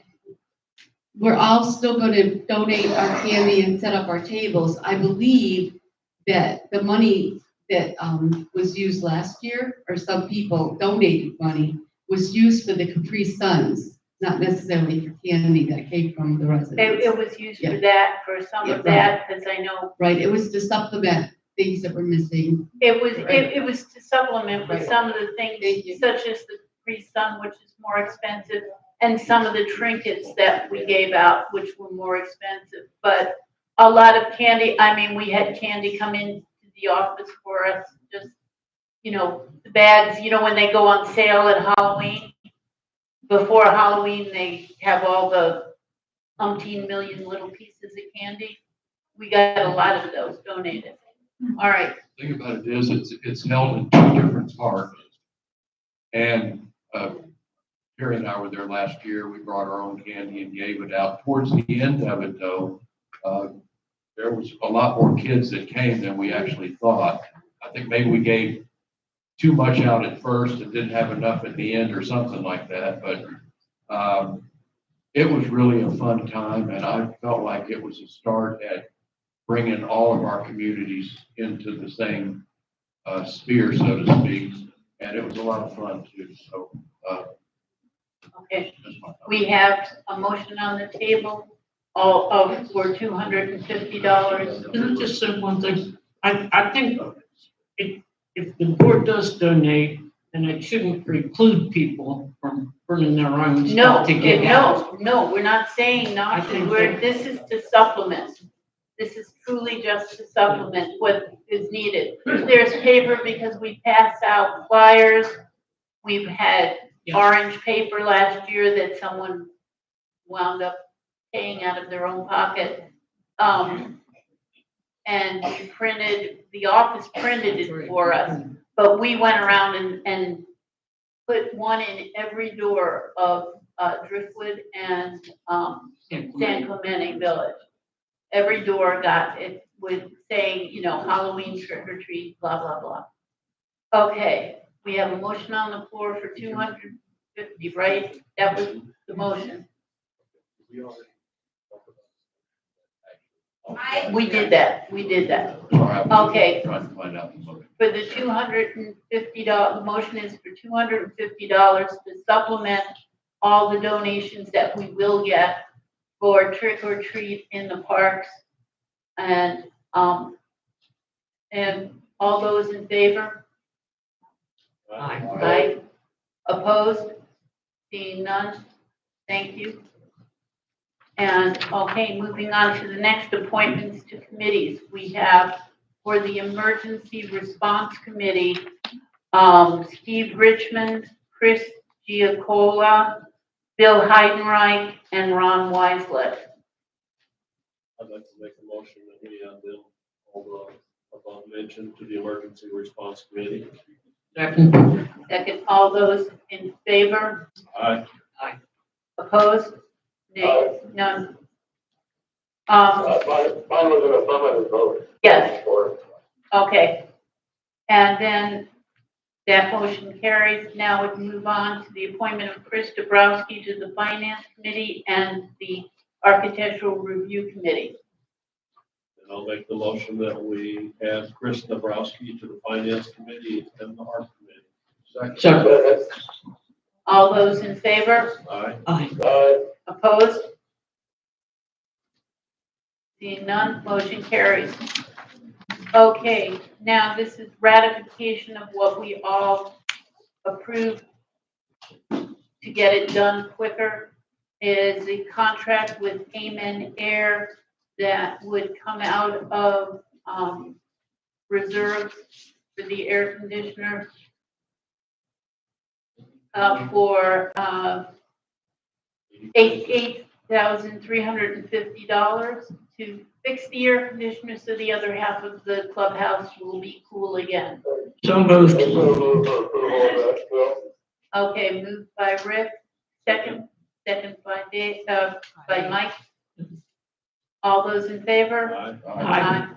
we're all still going to donate our candy and set up our tables. I believe that the money that was used last year, or some people donated money, was used for the Capri Suns, not necessarily for candy that came from the residents. It was used for that, for some of that, because I know. Right, it was to supplement things that were missing. It was to supplement with some of the things, such as the Capri Sun, which is more expensive, and some of the trinkets that we gave out, which were more expensive. But a lot of candy, I mean, we had candy come into the office for us, just, the bags, when they go on sale at Halloween. Before Halloween, they have all the umpteen million little pieces of candy. We got a lot of those donated. All right. The thing about it is, it's held in 2 different parks. And Terry and I were there last year. We brought our own candy and gave it out. Towards the end of it, though, there was a lot more kids that came than we actually thought. I think maybe we gave too much out at first and didn't have enough at the end or something like that, but, it was really a fun time, and I felt like it was a start at bringing all of our communities into the same, sphere, so to speak, and it was a lot of fun too, so, Okay, we have a motion on the table, all of, for $250. Can I just say one thing? I think if the board does donate, then it shouldn't preclude people from bringing their own No, stuff to get out. no, we're not saying not to, think this is to supplement. This is truly just to supplement what is needed. There's paper because we pass out flyers. We've had orange paper last year that someone wound up paying out of their own pocket. And we printed, the office printed it for us, but we went around and put one in every door of Driftwood and San Clemente Village. Every door got it with saying, you know, Halloween trick or treat, blah, blah, blah. Okay, we have a motion on the floor for 250, right? That was the motion. We did that. Okay. Trying to find out the motion. For the $250, the motion is for $250 to supplement all the donations that we will get for trick or treat in the parks. And all those in favor? Aye. Opposed? Seeing none? Thank you. And, okay, moving on to the next appointments to committees. We have for the Emergency Response Committee, Steve Richmond, Chris Giacola, Bill Heidenreich, and Ron Weislet. I'd like to make a motion that we add them, all the above mentioned, to the Emergency Response Committee. Second, all those in favor? Aye. Opposed? Nay, none. Mine was an affirmative vote. Yes. Okay. And then that motion carries. Now we move on to the appointment of Chris Dabrowski to the Finance Committee and the Architectural Review Committee. And I'll make the motion that we add Chris Dabrowski to the Finance Committee and the Art Committee. Second. All those in favor? Aye. Opposed? Seeing none, motion carries. Okay, now this is ratification of what we all approved to get it done quicker, is a contract with Amen Air that would come out of reserves for the air conditioner for $8,350 to fix the air conditioner so the other half of the clubhouse will be cool again. So moved. Okay, moved by Rick, second by Dave, by Mike. All those in favor? Aye.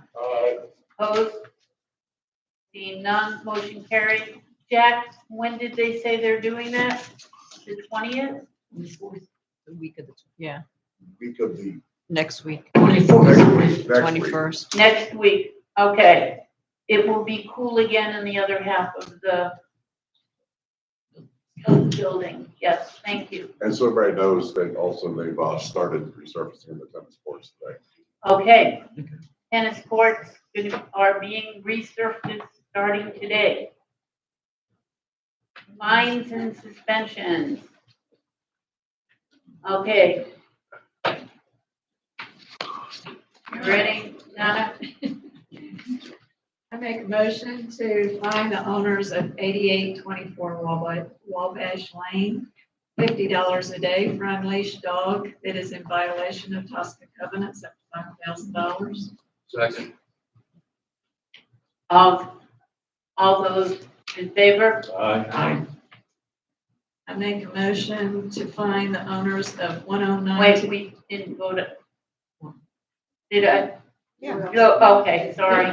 Opposed? Seeing none, motion carried. Jack, when did they say they're doing that? The 20th? The week of the, yeah, Week of the next week, 24th. 21st. Next week, okay. It will be cool again in the other half of the building. Yes, thank you. And so everybody knows that also they've started resurfacing the tennis courts today. Okay. Tennis courts are being resurfaced starting today. Fines and suspensions. Okay. You ready, Nana? I make a motion to fine the owners of 8824 Wabash Lane, $50 a day for unleashed dog that is in violation of TSCA covenants up to $5,000. Second. All those in favor? Aye. I make a motion to fine the owners of 109. Wait, we didn't vote it. Did I? No, okay, sorry.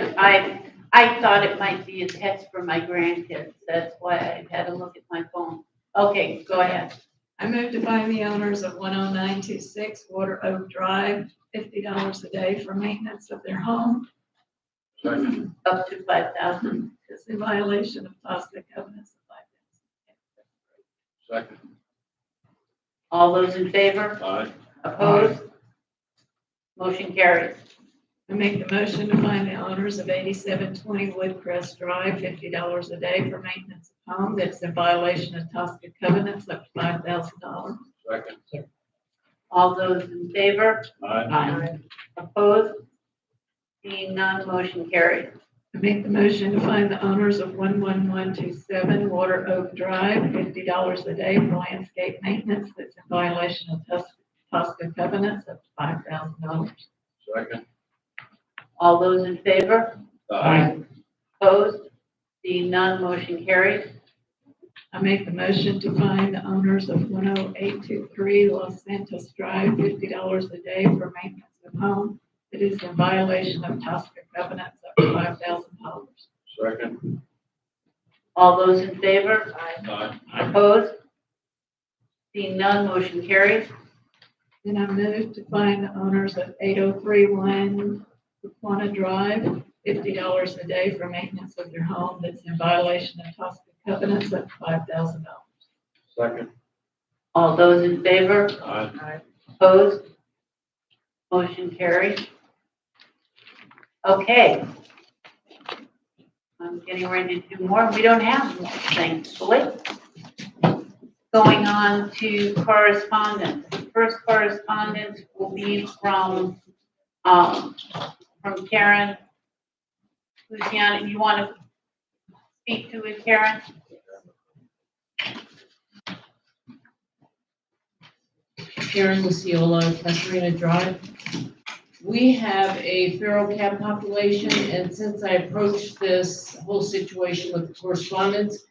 I thought it might be a text for my grandkids. That's why I had to look at my phone. Okay, go ahead. I move to find the owners of 10926 Water Oak Drive, $50 a day for maintenance of their home. Up to 5,000. It's in violation of TSCA covenants of 5,000. Second. All those in favor? Aye. Opposed? Motion carries. I make the motion to find the owners of 8720 Woodcrest Drive, $50 a day for maintenance of home that's in violation of TSCA covenants up to $5,000. Second. All those in favor? Aye. Opposed? Seeing none, motion carries. I make the motion to find the owners of 11127 Water Oak Drive, $50 a day for landscape maintenance that's in violation of TSCA covenants up to $5,000. Second. All those in favor? Aye. Opposed? Seeing none, motion carries. I make the motion to find the owners of 10823 Los Santos Drive, $50 a day for maintenance of home. It is in violation of TSCA covenants up to $5,000. Second. All those in favor? Aye. Opposed? Seeing none, motion carries. Then I move to find the owners of 8031 Laquana Drive, $50 a day for maintenance of their home that's in violation of TSCA covenants up to $5,000. Second. All those in favor? Aye. Opposed? Motion carries. Okay. I'm getting ready to do more. We don't have more, thankfully. Going on to correspondence. The first correspondence will be from Karen Luciana. You want to speak to it, Karen? Karen Luciola, Casarina Drive. We have a feral cat population, and since I approached this whole situation with the correspondence,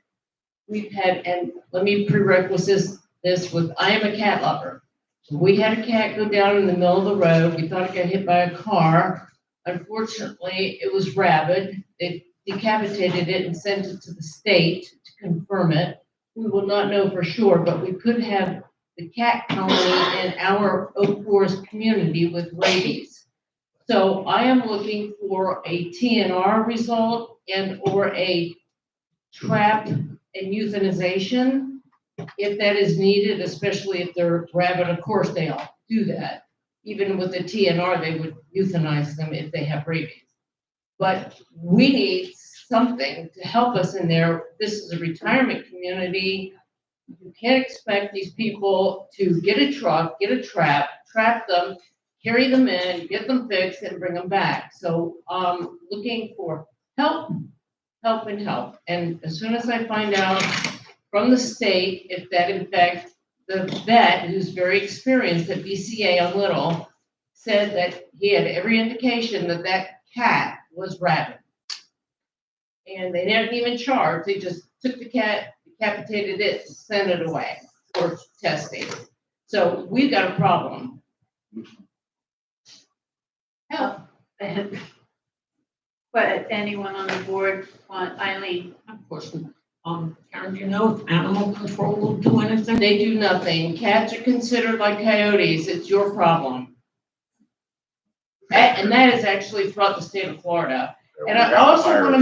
we've had, and let me prerequisite this with, I am a cat lover. We had a cat go down in the middle of the road. We thought it got hit by a car. Unfortunately, it was rabid. They decapitated it and sent it to the state to confirm it. We will not know for sure, but we could have the cat colony in our Oak Forest community with rabies. So I am looking for a TNR result and or a trap and euthanization if that is needed, especially if they're rabid. Of course, they all do that. Even with the TNR, they would euthanize them if they have rabies. But we need something to help us in there. This is a retirement community. You can't expect these people to get a truck, get a trap them, carry them in, get them fixed, and bring them back. So looking for help. And as soon as I find out from the state if that in fact the vet, who's very experienced at BCA on Little, said that he had every indication that that cat was rabid. And they didn't even charge. They just took the cat, decapitated it, sent it away for testing. So we've got a problem. Help. But anyone on the board want, Eileen? Of course, Karen, do you know if animal control will do anything? They do nothing. Cats are considered like coyotes. It's your problem. And that is actually throughout the state of Florida. And I also want to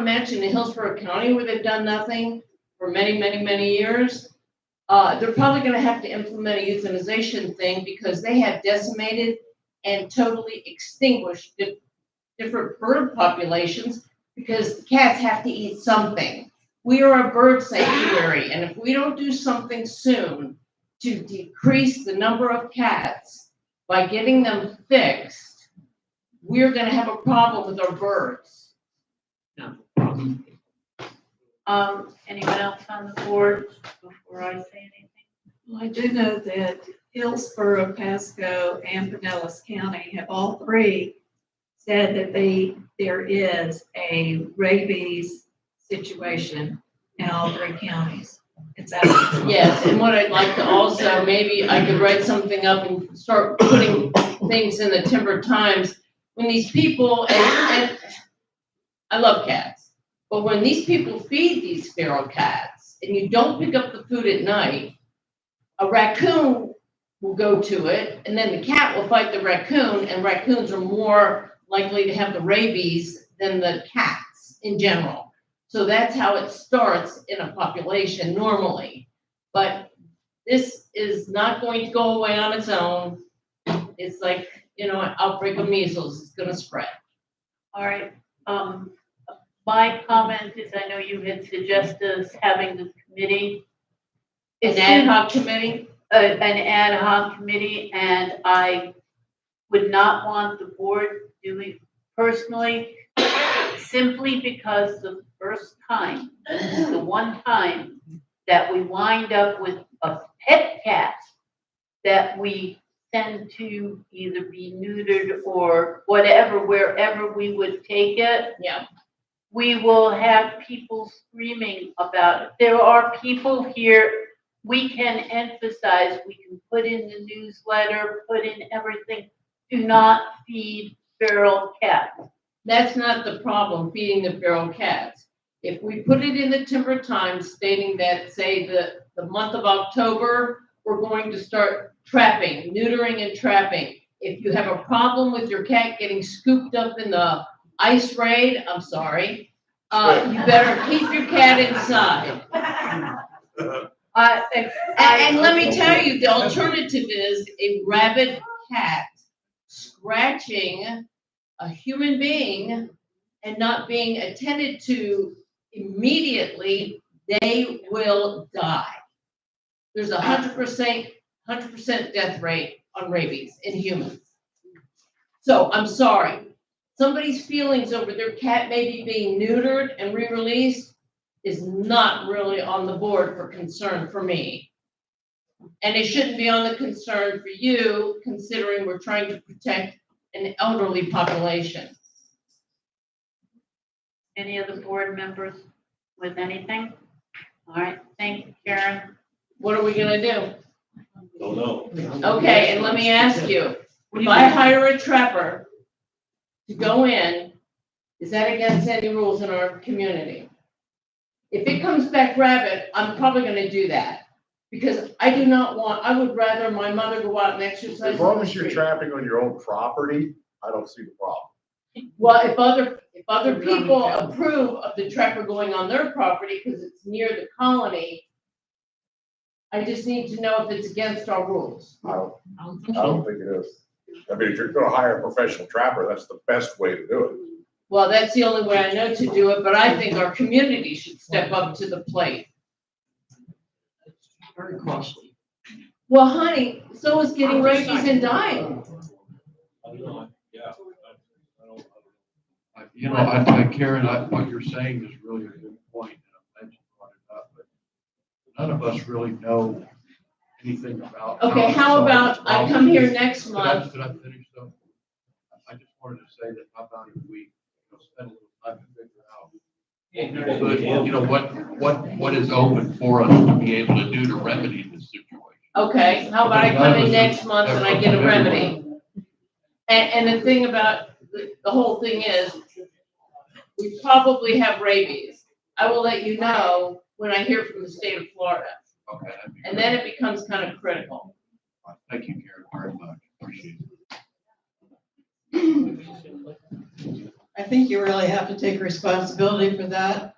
mention in Hillsborough County, where they've done nothing for many, many, many years. They're probably going to have to implement a euthanization thing because they have decimated and totally extinguished different bird populations because cats have to eat something. We are a bird sanctuary, and if we don't do something soon to decrease the number of cats by getting them fixed, we're going to have a problem with our birds. Anyone else on the board before I say anything? Well, I do know that Hillsborough, Pasco, and Pinellas County have all three said that there is a rabies situation in all three counties. It's out. Yes, and what I'd like to also, maybe I could write something up and start putting things in the Timber Times, when these people, and I love cats, but when these people feed these feral cats and you don't pick up the food at night, a raccoon will go to it, and then the cat will fight the raccoon, and raccoons are more likely to have the rabies than the cats in general. So that's how it starts in a population normally. But this is not going to go away on its own. It's like, an outbreak of measles, it's gonna spread. All right, my comment is, I know you had suggested us having the committee. An ad hoc committee? An ad hoc committee, and I would not want the board doing personally, simply because the first time, the one time that we wind up with a pet cat that we tend to either be neutered or whatever, wherever we would take it. Yeah. We will have people screaming about it. There are people here, we can emphasize, we can put in the newsletter, put in everything. Do not feed feral cats. That's not the problem, feeding the feral cats. If we put it in the Timber Times stating that, say, the month of October, we're going to start trapping, neutering and trapping. If you have a problem with your cat getting scooped up in the ice raid, I'm sorry, you better keep your cat inside. And let me tell you, the alternative is a rabid cat scratching a human being and not being attended to immediately, they will die. There's 100% death rate on rabies in humans. So I'm sorry. Somebody's feelings over their cat maybe being neutered and re-released is not really on the board for concern for me. And it shouldn't be on the concern for you, considering we're trying to protect an elderly population. Any of the board members with anything? All right, thank you, Karen. What are we gonna do? Don't know. Okay, and let me ask you, if I hire a trapper to go in, is that against any rules in our community? If it comes back rabid, I'm probably gonna do that. Because I would rather my mother go out and exercise. As long as you're trapping on your own property, I don't see the problem. Well, if other people approve of the trapper going on their property because it's near the colony, I just need to know if it's against our rules. I don't think it is. I mean, if you're gonna hire a professional trapper, that's the best way to do it. Well, that's the only way I know to do it, but I think our community should step up to the plate. Very costly. Well, honey, so is getting rabies and dying. Karen, what you're saying is really a good point, and I'm glad you brought it up, but none of us really know anything about. Okay, how about I come here next month? Could I finish though? I just wanted to say that how about if we spend a little time to figure out what is open for us to be able to do to remedy this situation. Okay, how about I come in next month and I get a remedy? And the thing about the whole thing is, we probably have rabies. I will let you know when I hear from the state of Florida. Okay. And then it becomes kind of critical. Thank you, Karen, very much. Appreciate it. I think you really have to take responsibility for that.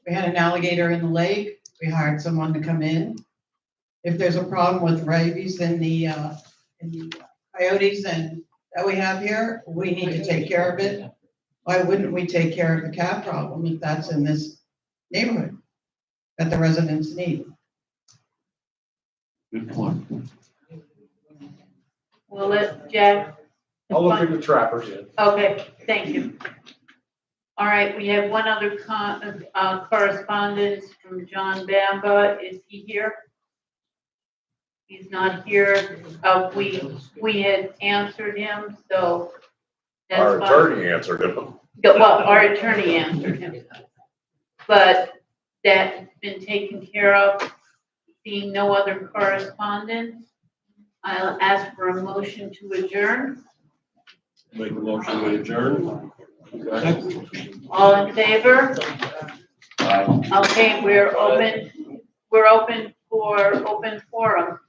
We had an alligator in the lake. We hired someone to come in. If there's a problem with rabies in the coyotes and that we have here, we need to take care of it. Why wouldn't we take care of the cat problem if that's in this neighborhood that the residents need? Good point. Well, let Jack. I'll look into trappers. Okay, thank you. All right, we have one other correspondence from John Bamba. Is he here? He's not here. We had answered him, so that's Our fine. attorney answered him. Well, our attorney answered him. But that's been taken care of. Seeing no other correspondence, I'll ask for a motion to adjourn. Make a motion to adjourn. All in favor? Okay, we're open for open forum.